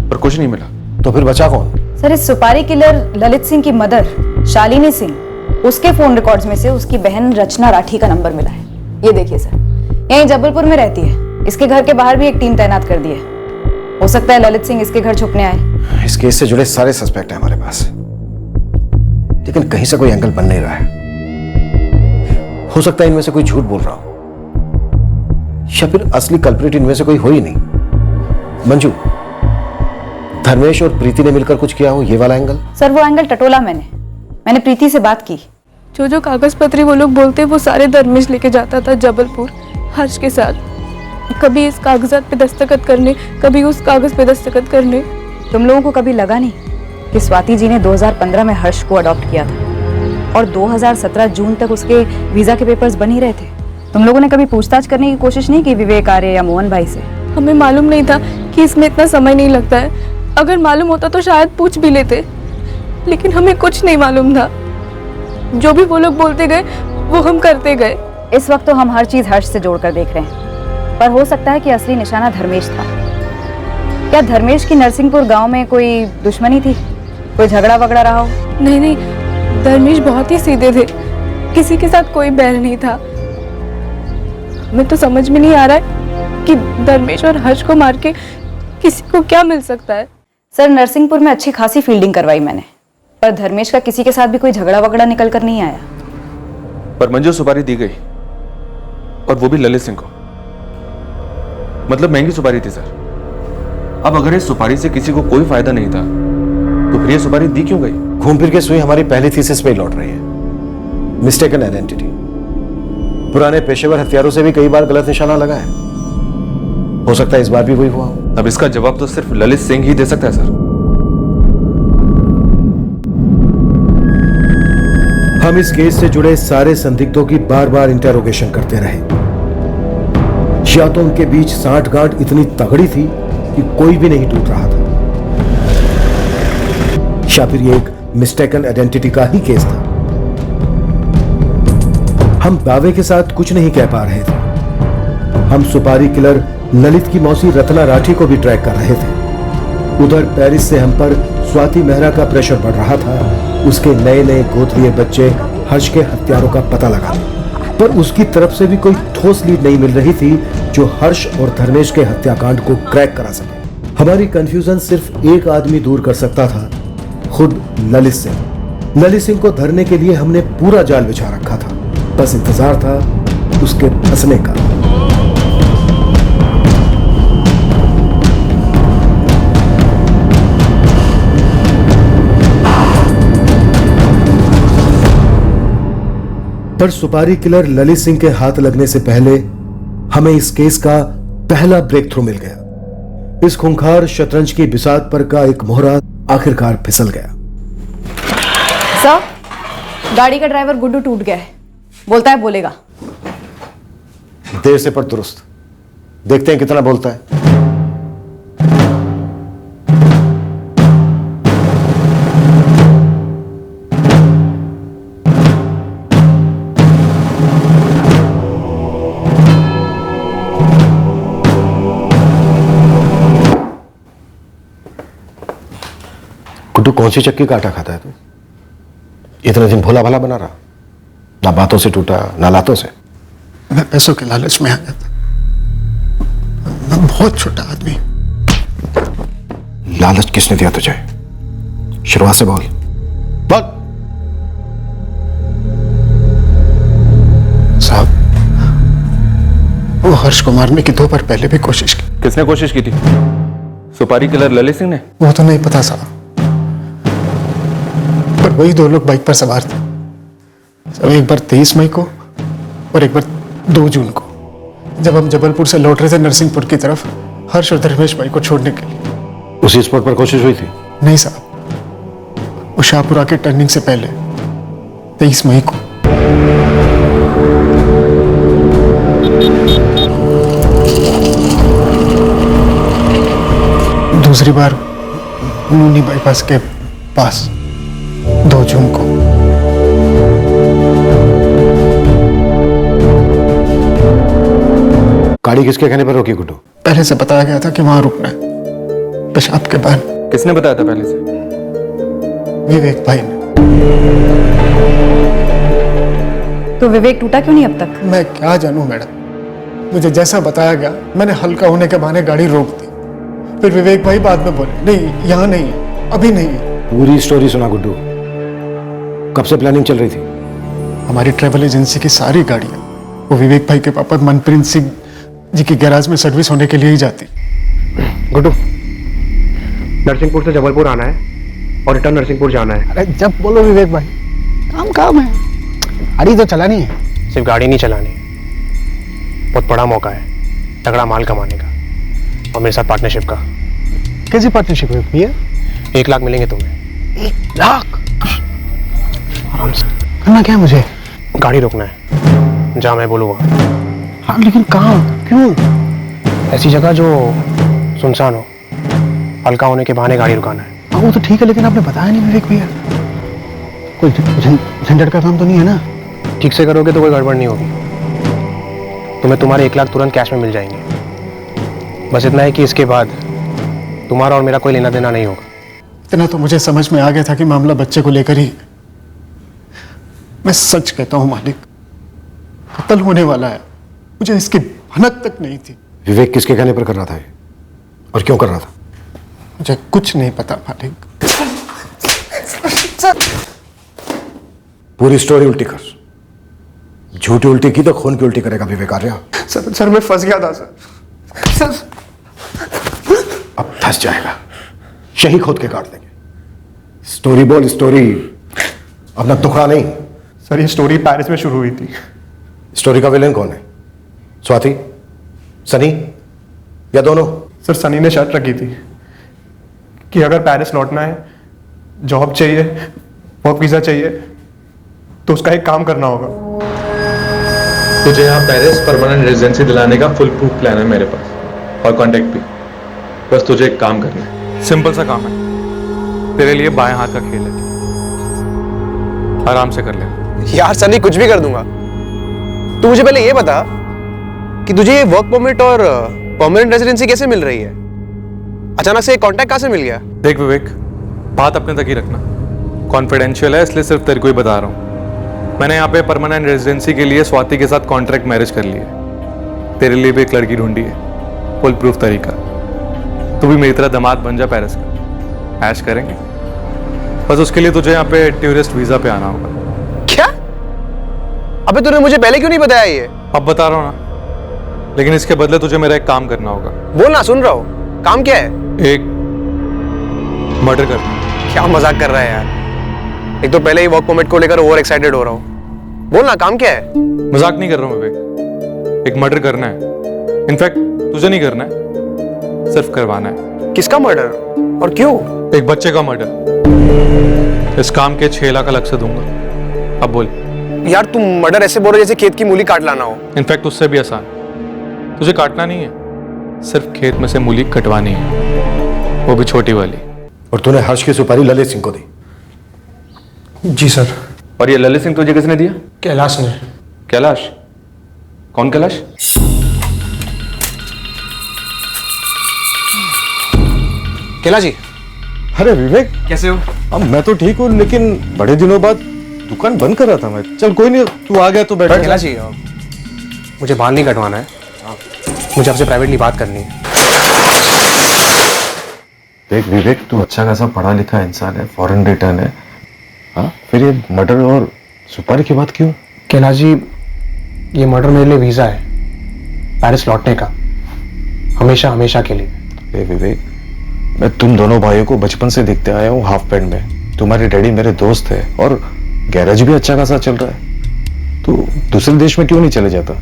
पर कुछ नहीं मिला। तो फिर बचा कौन? सर इस सुपारी किलर ललित सिंह की मदर शालिनी सिंह, उसके फोन रिकॉर्ड्स में से उसकी बहन रचना राठी का नंबर मिला है। ये देखिए सर, यहीं जबलपुर में रहती है। इसके घर के बाहर भी एक टीम तैनात कर दी है। हो सकता है ललित सिंह इसके घर छुपने आए। इस केस से जुड़े सारे सस्पेक्ट हैं हमारे पास, लेकिन कहीं से कोई एंगल बन नहीं रहा है। हो सकता है इनमें से कोई झूठ बोल रहा हो, या फिर असली कल्प्रिट इनमें से कोई हो ही नहीं। मंजू, धर्मेश और प्रीति ने मिलकर कुछ किया हो, ये वाला एंगल? सर वो एंगल टटोला मैंने प्रीति से बात की। जो कागज पत्री वो लोग बोलते वो सारे धर्मेश लेके जाता था जबलपुर हर्ष के साथ। कभी इस कागजात पे दस्तखत करने, कभी उस कागज पे दस्तखत करने। तुम लोगों को कभी लगा नहीं कि स्वाति जी ने 2015 में हर्ष को अडॉप्ट किया था और 2017 जून तक उसके वीजा के पेपर्स बन ही रहे थे? तुम लोगों ने कभी पूछताछ करने की कोशिश नहीं की विवेक आर्य या मोहन भाई से? हमें मालूम नहीं था कि इसमें इतना समय नहीं लगता है। अगर मालूम होता तो शायद पूछ भी लेते, लेकिन हमें कुछ नहीं मालूम था। जो भी वो लोग बोलते गए वो हम करते गए। इस वक्त तो हम हर चीज हर्ष से जोड़कर देख रहे हैं, पर हो सकता है कि असली निशाना धर्मेश था। क्या धर्मेश की नरसिंहपुर गांव में कोई दुश्मनी थी, कोई झगड़ा वगड़ा रहा हो? नहीं, धर्मेश बहुत ही सीधे थे, किसी के साथ कोई बैर नहीं था। हमें तो समझ में नहीं आ रहा है कि धर्मेश और हर्ष को मार के किसी को क्या मिल सकता है। सर नरसिंहपुर में अच्छी खासी फील्डिंग करवाई मैंने, पर धर्मेश का किसी के साथ भी कोई झगड़ा वगड़ा निकल कर नहीं आया। पर मंजू सुपारी दी गई, और वो भी ललित सिंह को, मतलब महंगी सुपारी थी सर। अब अगर इस सुपारी से किसी को कोई फायदा नहीं था तो फिर ये सुपारी दी क्यों गई? घूम फिर के सुई हमारी पहली थीसिस पे लौट रही है, मिस्टेकन आइडेंटिटी। पुराने पेशेवर हथियारों से भी कई बार गलत निशाना लगा है। हो सकता है इस बार भी वही हुआ हो। अब इसका जवाब तो सिर्फ ललित सिंह ही दे सकता है सर। हम इस केस से जुड़े सारे संदिग्धों की बार बार इंटेरोगेशन करते रहे। या तो उनके बीच सांठगांठ इतनी तगड़ी थी कि कोई भी नहीं टूट रहा था, या फिर ये एक मिस्टेकन आइडेंटिटी का ही केस था। हम दावे के साथ कुछ नहीं कह पा रहे थे। हम सुपारी किलर ललित की मौसी रत्ना राठी को भी ट्रैक कर रहे थे। उधर पेरिस से हम पर स्वाति मेहरा का प्रेशर बढ़ रहा था, उसके नए नए गोद लिए बच्चे हर्ष के हत्यारों का पता लगाने, पर उसकी तरफ से भी कोई ठोस लीड नहीं मिल रही थी जो हर्ष और धर्मेश के हत्याकांड को क्रैक करा सके। हमारी कंफ्यूजन सिर्फ एक आदमी दूर कर सकता था, खुद ललित सिंह। ललित सिंह को धरने के लिए हमने पूरा जाल बिछा रखा था, बस इंतजार था उसके फंसने का। पर सुपारी किलर ललित सिंह के हाथ लगने से पहले हमें इस केस का पहला ब्रेक थ्रू मिल गया। इस खूंखार शतरंज की बिसात पर का एक मोहरा आखिरकार फिसल गया। सर, गाड़ी का ड्राइवर गुड्डू टूट गया है, बोलता है बोलेगा। देर से पर दुरुस्त, देखते हैं कितना बोलता है। गुड्डू, कौन सी चक्की का आटा खाता है तू? इतने दिन भोला भाला बना रहा, ना बातों से टूटा ना लातों से। मैं पैसों के लालच में आ गया था। मैं बहुत छोटा आदमी। लालच किसने दिया तुझे? शुरुआत से बोल। साहब, वो हर्ष को मारने की 2 बार पहले भी कोशिश की। किसने कोशिश की थी? सुपारी किलर ललित सिंह ने? वो तो नहीं पता साहब, पर वही 2 लोग बाइक पर सवार थे। सब एक बार 23 मई को और एक बार 2 जून को, जब हम जबलपुर से लौट रहे थे नरसिंहपुर की तरफ हर्ष और धर्मेश भाई को छोड़ने के लिए। उसी स्पॉट पर कोशिश हुई थी? नहीं साहब, वो शाहपुरा के टर्निंग से पहले 23 मई को। दूसरी बार नूनी बाईपास के पास 2 जून को। गाड़ी किसके कहने पर रोकी गुड्डू? पहले से बताया गया था कि वहां रुकना है, पेशाब के बाद। किसने बताया था पहले से? विवेक भाई ने। तो विवेक टूटा क्यों नहीं अब तक? मैं क्या जानूं मैडम, मुझे जैसा बताया गया मैंने हल्का होने के बहाने गाड़ी रोक दी। फिर विवेक भाई बाद में बोले, नहीं यहाँ नहीं है, अभी नहीं है। पूरी स्टोरी सुना गुड्डू। कब से प्लानिंग चल रही थी? हमारी ट्रैवल एजेंसी की सारी गाड़ियां वो विवेक भाई के पापा मनप्रीत सिंह जी की गैराज में सर्विस होने के लिए ही जाती। गुड्डू, नरसिंहपुर से जबलपुर आना है और रिटर्न नरसिंहपुर जाना है। अरे जब बोलो विवेक भाई, काम है। गाड़ी तो चलानी है। सिर्फ गाड़ी नहीं चलानी, बहुत बड़ा मौका है तगड़ा माल कमाने का, और मेरे साथ पार्टनरशिप का। कैसी पार्टनरशिप है भैया? 1 लाख मिलेंगे तुम्हें। 1 लाख? आराम से। करना क्या है मुझे? गाड़ी रोकना है जहाँ मैं बोलूँगा। हाँ, लेकिन कहाँ, क्यों? ऐसी जगह जो सुनसान हो, हल्का होने के बहाने गाड़ी रुकाना है। हाँ, वो तो ठीक है, लेकिन आपने बताया नहीं विवेक भैया। कोई झंझट का काम तो नहीं है ना? ठीक से करोगे तो कोई गड़बड़ नहीं होगी। तुम्हें तुम्हारे 1 लाख तुरंत कैश में मिल जाएंगे। बस इतना है कि इसके बाद तुम्हारा और मेरा कोई लेना देना नहीं होगा। इतना तो मुझे समझ में आ गया था कि मामला बच्चे को लेकर ही। मैं सच कहता हूं मालिक, कत्ल होने वाला है, मुझे इसकी भनक तक नहीं थी। विवेक किसके कहने पर कर रहा था ये? और क्यों कर रहा था? मुझे कुछ नहीं पता मालिक। पूरी स्टोरी उल्टी कर। झूठी उल्टी की तो खून की उल्टी करेगा विवेक आर्या। सर मैं फंस गया था सर। अब फंस जाएगा, शही खोद के काट देंगे। स्टोरी बोल, स्टोरी, अपना टुकड़ा नहीं। सर ये स्टोरी पेरिस में शुरू हुई थी। स्टोरी का विलेन कौन है? स्वाति? सनी? या दोनों? सर सनी ने शर्त रखी थी कि अगर पेरिस लौटना है, जॉब चाहिए, वर्क वीजा चाहिए, तो उसका एक काम करना होगा। तुझे यहाँ पेरिस परमानेंट रेजिडेंसी दिलाने का फुल प्रूफ प्लान है मेरे पास, और कॉन्टेक्ट भी। बस तुझे एक काम करना है, सिंपल सा काम है, तेरे लिए बाएं हाथ का खेल है, आराम से कर ले। यार सनी, कुछ भी कर दूंगा। तू मुझे पहले ये बता कि तुझे ये वर्क परमिट और परमानेंट रेजिडेंसी कैसे मिल रही है? अचानक से कांटेक्ट कहां से मिल गया? देख विवेक, बात अपने तक ही रखना, कॉन्फिडेंशियल है, इसलिए सिर्फ तेरे को ही बता रहा हूँ। मैंने यहाँ पे परमानेंट रेजिडेंसी के लिए स्वाति के साथ कॉन्ट्रैक्ट मैरिज कर ली है। तेरे लिए भी एक लड़की ढूंढी है, फुल प्रूफ तरीका। तू भी मेरी तरह दामाद बन जा पेरिस का, ऐश करेंगे। बस उसके लिए तुझे यहाँ पे टूरिस्ट वीजा पे आना होगा। क्या? अबे तूने मुझे पहले क्यों नहीं बताया ये? अब बता रहा हूँ ना, लेकिन इसके बदले तुझे मेरा एक काम करना होगा। बोलना, सुन रहा हूँ। काम क्या है? एक मर्डर करना। क्या मजाक कर रहा है यार? एक तो पहले ही वर्क परमिट को लेकर ओवर एक्साइटेड हो रहा हूँ। बोलना, काम क्या है? मजाक नहीं कर रहा हूँ विवेक, एक मर्डर करना है। इनफैक्ट तुझे नहीं करना है, सिर्फ करवाना है। किसका मर्डर और क्यों? एक बच्चे का मर्डर। इस काम के 6 लाख अलग से दूंगा। अब बोल। यार तुम मर्डर ऐसे बोल रहे जैसे खेत की मूली काट लाना हो। इनफैक्ट उससे भी आसान, तुझे काटना नहीं है, सिर्फ खेत में से मूली कटवानी है, वो भी छोटी वाली। और तूने हर्ष की सुपारी ललित सिंह को दी? जी सर। और ये ललित सिंह तुझे किसने दिया? कैलाश ने। कैलाश? कौन कैलाश? कैलाश जी। अरे विवेक, कैसे हो? अब मैं तो ठीक हूँ, लेकिन बड़े दिनों बाद दुकान बंद कर रहा था मैं। चल कोई नहीं, तू आ गया तो बैठ। कैलाश जी, मुझे बाल नहीं कटवाना है, मुझे आपसे प्राइवेटली बात करनी है। देख विवेक, तू अच्छा खासा पढ़ा लिखा इंसान है, फॉरेन रिटर्न है, हाँ, फिर ये मर्डर और सुपारी की बात क्यों? कैलाश जी, ये मर्डर मेरे लिए वीजा है पेरिस लौटने का, हमेशा हमेशा के लिए। विवेक, मैं तुम दोनों भाइयों को बचपन से देखते आया हूँ हाफ पैंट में। तुम्हारे डैडी मेरे दोस्त है और गैरेज भी अच्छा खासा चल रहा है। तू दूसरे देश में क्यों नहीं चले जाता?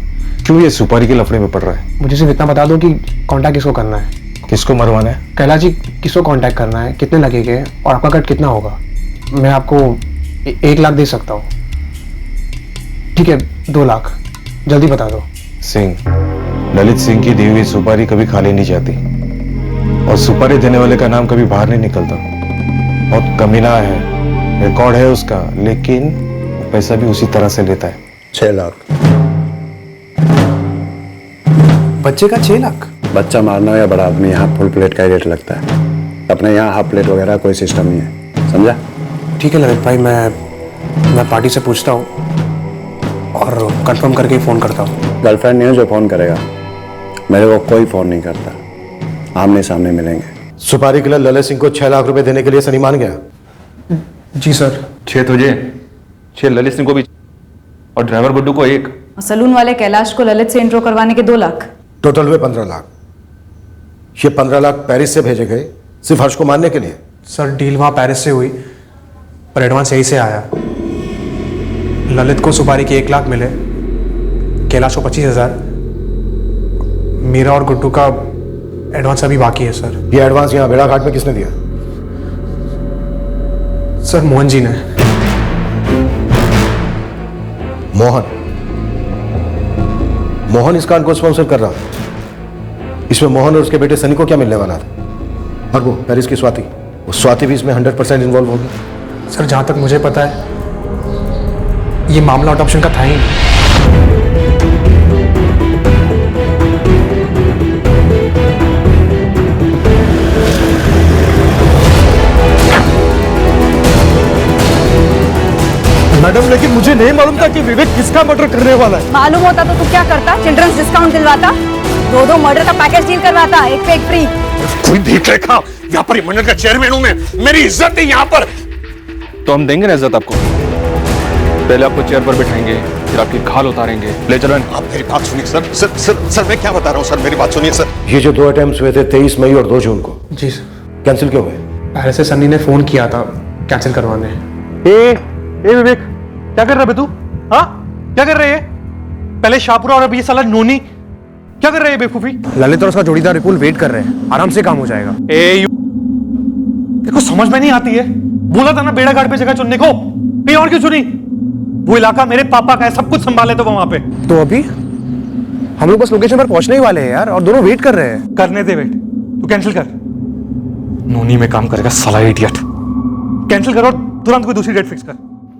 क्यों ये सुपारी के लफड़े में पड़ रहा है? मुझे सिर्फ इतना बता दो कि कांटेक्ट किसको करना है। किसको मरवाना है? कैलाश जी, किसको कांटेक्ट करना है, कितने लगेंगे और आपका कट कितना होगा? मैं आपको 1 लाख दे सकता हूँ। ठीक है, 2 लाख, जल्दी बता दो। सिंह, ललित सिंह की दी हुई सुपारी कभी खाली नहीं जाती, और सुपारी देने वाले का नाम कभी बाहर नहीं निकलता। बहुत कमीना है, रिकॉर्ड है उसका, लेकिन पैसा भी उसी तरह से लेता है। 6 लाख। बच्चे का 6 लाख? बच्चा मारना हो या बड़ा आदमी, यहाँ फुल प्लेट का रेट लगता है। अपने यहाँ हाफ प्लेट वगैरह कोई सिस्टम नहीं है, समझा? ठीक है ललित भाई, मैं पार्टी से पूछता हूँ और कंफर्म करके फ़ोन करता हूँ। गर्लफ्रेंड नहीं है जो फोन करेगा, मेरे को कोई फोन नहीं करता, आमने सामने मिलेंगे। सुपारी के लिए ललित सिंह को 6 लाख रुपए देने के लिए सनी मान गया? जी सर। 6 तुझे, 6 ललित सिंह को भी, और ड्राइवर गुड्डू को 1। सलून वाले कैलाश को ललित से इंट्रो करवाने के 2 लाख। टोटल हुए 15 लाख। ये 15 लाख पेरिस से भेजे गए सिर्फ हर्ष को मारने के लिए? सर, डील वहाँ पेरिस से हुई, पर एडवांस यही से आया। ललित को सुपारी के 1 लाख मिले, कैलाश को 25,000, मेरा और गुड्डू का एडवांस अभी बाकी है सर। ये एडवांस यहाँ भेड़ाघाट में किसने दिया? सर, मोहन जी ने। मोहन इस कांड को स्पॉन्सर कर रहा था। इसमें मोहन और उसके बेटे सनी को क्या मिलने वाला था? और वो पेरिस की स्वाति, वो स्वाति भी इसमें 100% इन्वॉल्व होगी। सर, जहाँ तक मुझे पता है ये मामला अडॉप्शन का था ही। मैडम, लेकिन मुझे नहीं मालूम था कि विवेक किसका मर्डर करने वाला है। मालूम होता तो तू क्या करता? चिल्ड्रंस डिस्काउंट दिलवाता, 2 मर्डर का पैकेज डील करवाता, एक पे एक फ्री। कोई देख रेखा, यहाँ पर मंडल का चेयरमैन हूं मैं, मेरी इज्जत है यहाँ पर। तो हम देंगे ना इज्जत आपको, पहले आपको चेयर पर बिठाएंगे, फिर आपकी खाल उतारेंगे। ले चलो। आप मेरी बात सुनिए सर। सर सर सर मैं क्या बता रहा हूँ सर, मेरी बात सुनिए सर। ये जो 2 अटेम्प्ट्स हुए थे 23 मई और 2 जून को, जी सर, कैंसिल क्यों हुए? पेरिस से सनी ने फोन किया था कैंसिल करवाने। ए विवेक, क्या कर रहा है तू? हाँ, क्या कर रहे हैं? पहले शाहपुरा और अभी ये साला नोनी। क्या कर रहे हैं बेवकूफी? ललित और उसका जोड़ीदार विपुल वेट कर रहे हैं, आराम से काम हो जाएगा। देखो समझ में नहीं आती है, बोला था ना बेड़ा घाट पे जगह चुनने को, कहीं और क्यों चुनी? वो इलाका मेरे पापा का है, सब कुछ संभाले तो वहां पे। तो अभी हम लोग बस लोकेशन पर पहुंचने ही वाले हैं यार, और दोनों वेट कर रहे हैं। करने दे वेट, तू कैंसिल कर। नोनी में काम करेगा साला इडियट। कैंसिल करो, तुरंत कोई दूसरी डेट फिक्स कर।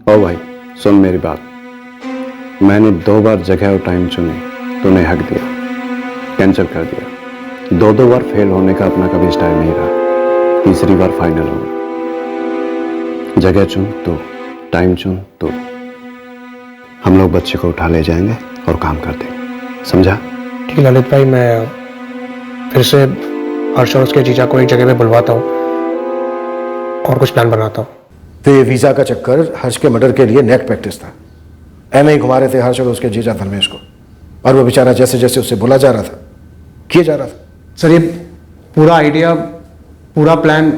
ओ भाई सुन मेरी बात, मैंने 2 बार जगह और टाइम चुनी, तूने हक दिया, कैंसिल कर दिया। 2 बार फेल होने का अपना कभी स्टाइल नहीं रहा, तीसरी बार फाइनल होगा। जगह चुन तो, टाइम चुन तो, हम लोग बच्चे को उठा ले जाएंगे और काम कर देंगे, समझा? ठीक है ललित भाई, मैं फिर से हर्ष और उसके जीजा को एक जगह पे बुलवाता हूँ और कुछ प्लान बनाता हूँ। तो ये वीजा का चक्कर हर्ष के मर्डर के लिए नेट प्रैक्टिस था। ऐसे ही घुमा रहे थे हर्ष और उसके जीजा धर्मेश को, और वो बेचारा जैसे जैसे उससे बोला जा रहा था किए जा रहा था। सर ये पूरा आइडिया, पूरा प्लान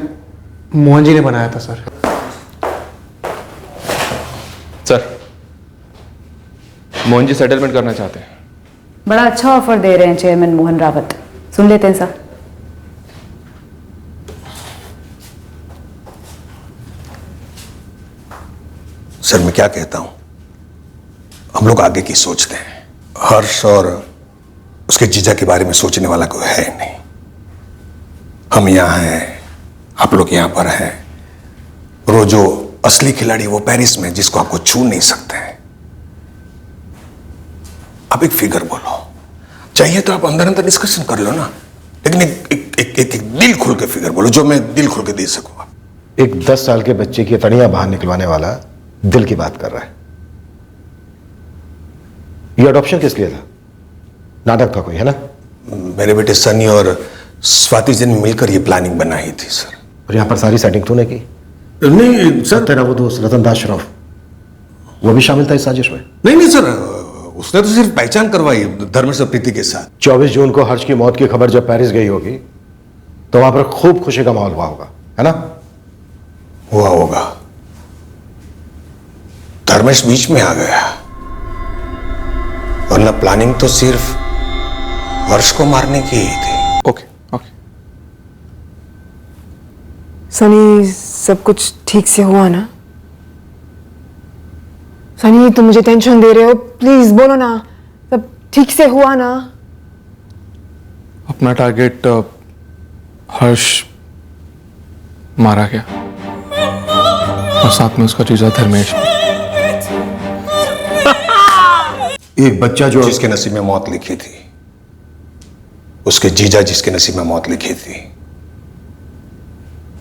मोहन जी ने बनाया था sir. Sir, Mohan ji settlement करना चाहते हैं। बड़ा अच्छा ऑफर दे रहे हैं चेयरमैन मोहन रावत, सुन लेते हैं सर। सर मैं क्या कहता हूं, हम लोग आगे की सोचते हैं। हर्ष और उसके जीजा के बारे में सोचने वाला कोई है नहीं। हम यहां हैं, आप लोग यहां पर हैं, और वो जो असली खिलाड़ी वो पेरिस में, जिसको आपको छू नहीं सकते हैं। आप एक फिगर बोलो, चाहिए तो आप अंदर अंदर डिस्कशन कर लो ना, लेकिन एक दिल खुल के फिगर बोलो, जो मैं दिल खुल के दे सकूंगा। एक 10 साल के बच्चे की तड़ियां बाहर निकलवाने वाला दिल की बात कर रहा है। ये अडॉप्शन किस लिए था? नाटक का कोई है ना? मेरे बेटे सनी और स्वाति जी ने मिलकर ये प्लानिंग बनाई थी सर। और यहां पर सारी सेटिंग तूने की? नहीं सर, तेरा वो दोस्त रतन दास श्रॉफ वो भी शामिल था इस साजिश में? नहीं सर, उसने तो सिर्फ पहचान करवाई धर्मेश और प्रीति के साथ। 24 जून को हर्ष की मौत की खबर जब पेरिस गई होगी तो वहां पर खूब खुशी का माहौल हुआ होगा, है ना? हुआ होगा। धर्मेश बीच में आ गया, वरना प्लानिंग तो सिर्फ हर्ष को मारने की ही थी। Okay okay. सनी सब कुछ ठीक से हुआ ना? सनी तुम मुझे टेंशन दे रहे हो, प्लीज बोलो ना, सब ठीक से हुआ ना? अपना टारगेट हर्ष मारा गया और साथ में उसका जीजा धर्मेश। एक बच्चा जो जिसके नसीब में मौत लिखी थी, उसके जीजा जिसके नसीब में मौत लिखी थी,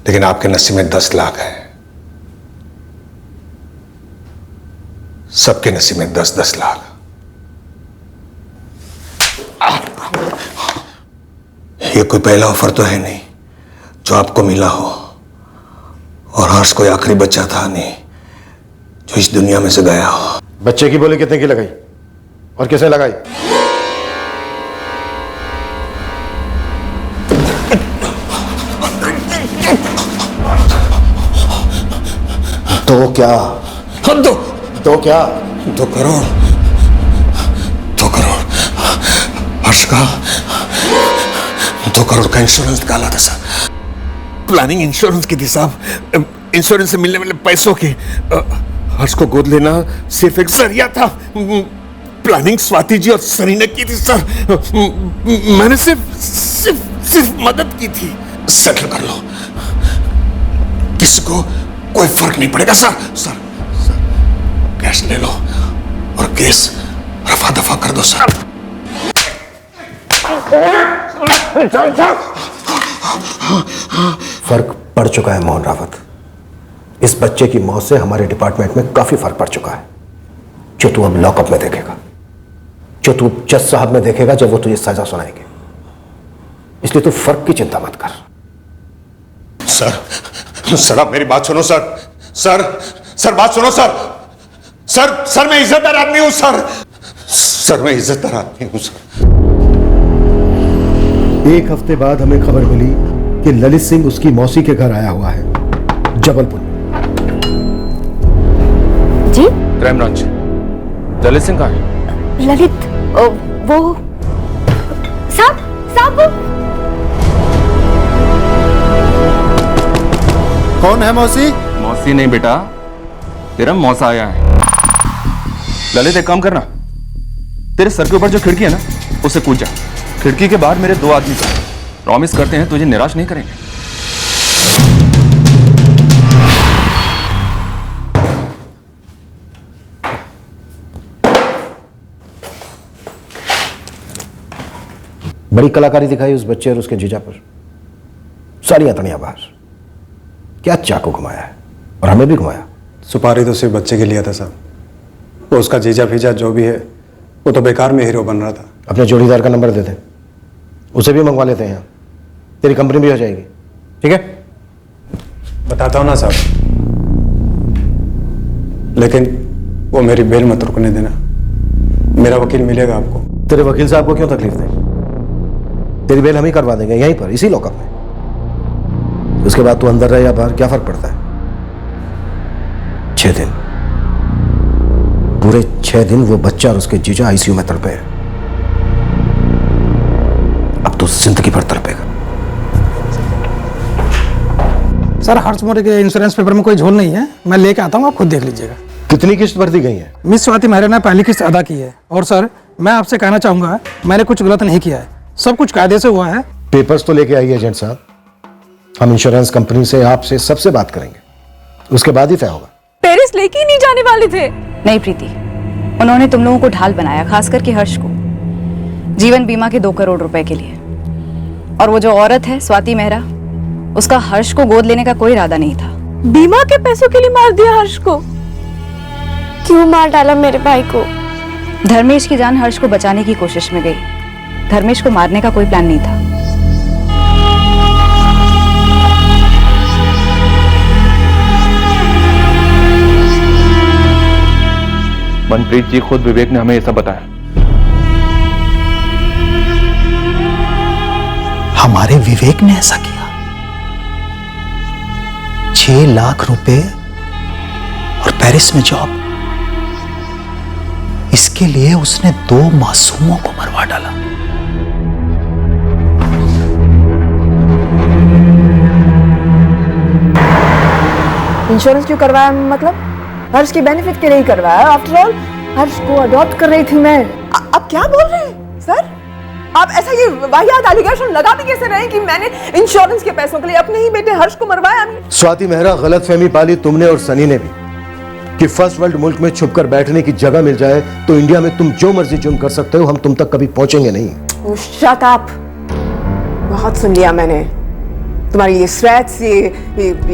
लेकिन आपके नसीब में 10 लाख है। सबके नसीब में 10-10 लाख। ये कोई पहला ऑफर तो है नहीं जो आपको मिला हो, और हर्ष कोई आखिरी बच्चा था नहीं जो इस दुनिया में से गया हो। बच्चे की बोली कितने की लगाई और किसे लगाई? तो क्या? तो क्या? 2 करोड़। 2 करोड़ हर्ष का 2 करोड़ का इंश्योरेंस निकाला था सर। प्लानिंग इंश्योरेंस की थी साहब। इंश्योरेंस से मिलने वाले पैसों की हर्ष को गोद लेना सिर्फ एक जरिया था। प्लानिंग स्वाति जी और सनी ने की थी सर। मैंने सिर्फ मदद की थी। सेटल कर लो, किसी को कोई फर्क नहीं पड़ेगा सर। सर कैश ले लो और केस रफा दफा कर दो सर। फर्क पड़ चुका है मोहन रावत। इस बच्चे की मौत से हमारे डिपार्टमेंट में काफी फर्क पड़ चुका है, जो तू अब लॉकअप में देखेगा, जो तू जज साहब में देखेगा जब वो तुझे सजा सुनाएंगे। इसलिए तू फर्क की चिंता मत कर। सर आप मेरी बात सुनो सर बात सुनो सर मैं इज्जतदार आदमी हूं सर मैं इज्जतदार आदमी हूं सर। एक हफ्ते बाद हमें खबर मिली कि ललित सिंह उसकी मौसी के घर आया हुआ है जबलपुर। जी? Crime branch. ललित सिंह कहाँ है? ललित वो साहब साहब कौन है मौसी? मौसी नहीं बेटा, तेरा मौसा आया है। ललित एक काम करना, तेरे सर के ऊपर जो खिड़की है ना, उसे कूद जा। खिड़की के बाहर मेरे 2 आदमी थे, प्रॉमिस करते हैं तुझे निराश नहीं करेंगे। बड़ी कलाकारी दिखाई उस बच्चे और उसके जीजा पर। सारी अतड़ियां बाहर। क्या चाकू घुमाया है, और हमें भी घुमाया। सुपारी तो सिर्फ बच्चे के लिए था साहब, वो उसका जीजा फीजा जो भी है वो तो बेकार में हीरो बन रहा था। अपने जोड़ीदार का नंबर दे दे, उसे भी मंगवा लेते हैं यहाँ, तेरी कंपनी भी हो जाएगी। ठीक है, बताता हूँ ना साहब, लेकिन वो मेरी बेल मत रुकने देना। मेरा वकील मिलेगा आपको। तेरे वकील साहब को क्यों तकलीफ दें? तेरी बेल हम ही करवा देंगे यहीं पर, इसी लॉकअप में। उसके बाद तू अंदर रहे या बाहर, क्या फर्क पड़ता है? 6 दिन, पूरे 6 दिन वो बच्चा और उसके जीजा आईसीयू में तड़पे हैं। अब तो जिंदगी भर तड़पेगा। सर हर्ष मौर्य के इंश्योरेंस पेपर में कोई झोल नहीं है, मैं लेके आता हूँ, आप खुद देख लीजिएगा। कितनी किस्त भर दी गई है? मिस स्वाति मेहरा ने पहली किस्त अदा की है। और सर मैं आपसे कहना चाहूंगा, मैंने कुछ गलत नहीं किया है, सब कुछ कायदे से हुआ है। पेपर्स तो लेके आइए एजेंट साहब, हम इंश्योरेंस कंपनी से आपसे सबसे बात करेंगे, उसके बाद ही तय होगा। पेरिस लेके ही नहीं जाने वाले थे। नहीं प्रीति, उन्होंने तुम लोगों को ढाल बनाया, खास करके हर्ष को, जीवन बीमा के 2 करोड़ रुपए के लिए। और वो जो औरत है स्वाति मेहरा, उसका हर्ष को गोद लेने का कोई इरादा नहीं था। बीमा के पैसों के लिए मार दिया हर्ष को? क्यों मार डाला मेरे भाई को? धर्मेश की जान हर्ष को बचाने की कोशिश में गई, धर्मेश को मारने का कोई प्लान नहीं था। मनप्रीत जी, खुद विवेक ने हमें ये सब बताया। हमारे विवेक ने ऐसा किया? 6 लाख रुपए और पेरिस में जॉब, इसके लिए उसने 2 मासूमों को मरवा डाला। इंश्योरेंस क्यों करवाया? मतलब हर्ष के बेनिफिट के लिए करवाया। आफ्टर ऑल हर्ष को अडॉप्ट कर रही थी मैं। आप क्या बोल रहे हैं सर? आप ऐसा ये वाहियात एलिगेशन लगा भी कैसे रहे कि मैंने इंश्योरेंस के पैसों के लिए अपने ही बेटे हर्ष को मरवाया? स्वाति मेहरा, गलतफहमी पाली तुमने और सनी ने भी कि फर्स्ट वर्ल्ड मुल्क में छुपकर बैठने की जगह मिल जाए तो इंडिया में तुम जो मर्जी जुर्म कर सकते हो, हम तुम तक कभी पहुंचेंगे नहीं। शट अप, बहुत सुन लिया मैंने। तुम्हारी ये थ्रेट्स, ये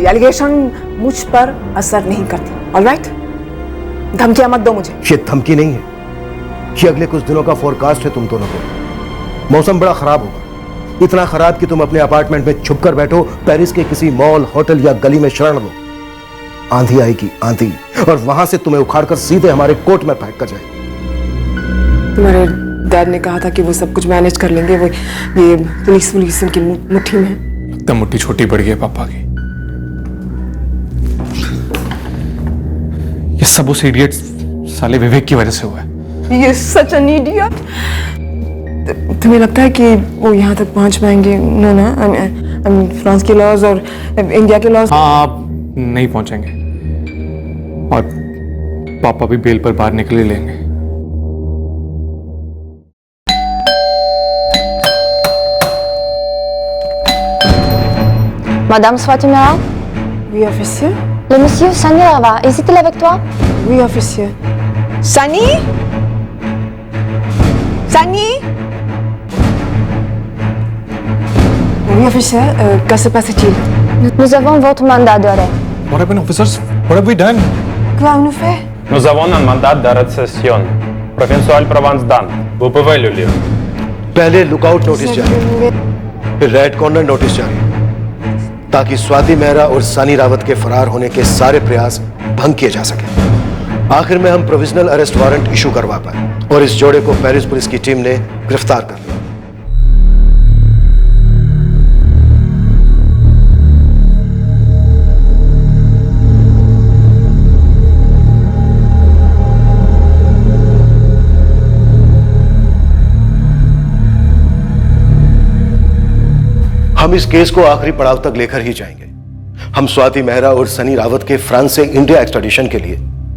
एलिगेशन मुझ पर असर नहीं करती। ऑलराइट, धमकियां मत दो मुझे। ये धमकी नहीं है, ये अगले कुछ दिनों का फोरकास्ट है तुम दोनों को। मौसम बड़ा खराब होगा, इतना खराब कि तुम अपने अपार्टमेंट में छुपकर बैठो, पेरिस के किसी मॉल, होटल या गली में शरण लो। आंधी आएगी, आंधी, और वहां से तुम्हें उखाड़कर सीधे हमारे कोर्ट में फेंक कर जाएगी। तुम्हारे डैड ने कहा था कि वो सब कुछ मैनेज कर लेंगे, वो ये पुलिस उनकी मुट्ठी में। एकदम मुट्ठी छोटी पड़ गई है पापा की। ये सब उस इडियट साले विवेक की वजह से हुआ है। ये सच एन इडियट। तुम्हें लगता है कि वो यहाँ तक पहुँच पाएंगे? नो ना, फ्रांस के लॉज और इंडिया के लॉज। हाँ, आप नहीं पहुंचेंगे, और पापा भी बेल पर बाहर निकल लेंगे। Madame Swati Mehra? Oui, officier. Le monsieur Sani là-bas, est-il avec toi? Oui, officier. Sani? Sani? Oui, officier. Que se passe-t-il? Nous avons votre mandat d'arrêt. What happened, officers? What have we done? Quoi on nous fait? Nous avons un mandat d'arrestation. Provincial Provence Dan. Vous pouvez le lire. पहले lookout notice जारी, फिर red corner notice जारी, ताकि स्वाति मेहरा और सनी रावत के फरार होने के सारे प्रयास भंग किए जा सके। आखिर में हम प्रोविजनल अरेस्ट वारंट इशू करवा पाए और इस जोड़े को पेरिस पुलिस की टीम ने गिरफ्तार कर लिया। हम इस केस को आखिरी पड़ाव तक लेकर ही जाएंगे। हम स्वाति मेहरा और सनी रावत के फ्रांस से इंडिया एक्सट्राडिशन के लिए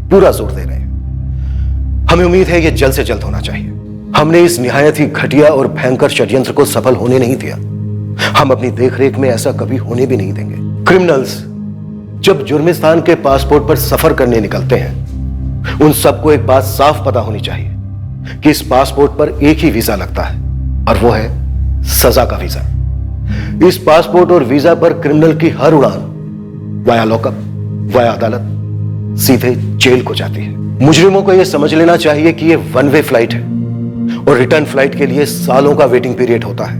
पूरा जोर दे रहे हैं। हमें उम्मीद है यह जल्द से जल्द होना चाहिए। हमने इस निहायत ही घटिया और भयंकर षड्यंत्र को सफल होने नहीं दिया। हम अपनी देखरेख में ऐसा कभी होने भी नहीं देंगे। क्रिमिनल्स जब जुर्मिस्तान के पासपोर्ट पर सफर करने निकलते हैं, उन सबको एक बात साफ पता होनी चाहिए कि इस पासपोर्ट पर एक ही वीजा लगता है, और वो है सजा का वीजा। इस पासपोर्ट और वीजा पर क्रिमिनल की हर उड़ान वाया लॉकअप, वाया अदालत, सीधे जेल को जाती है। मुजरिमों को यह समझ लेना चाहिए कि यह वन वे फ्लाइट है और रिटर्न फ्लाइट के लिए सालों का वेटिंग पीरियड होता है।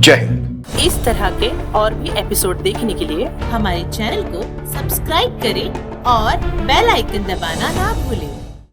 जय हिंद। इस तरह के और भी एपिसोड देखने के लिए हमारे चैनल को सब्सक्राइब करें और बेल आइकन दबाना ना भूलें।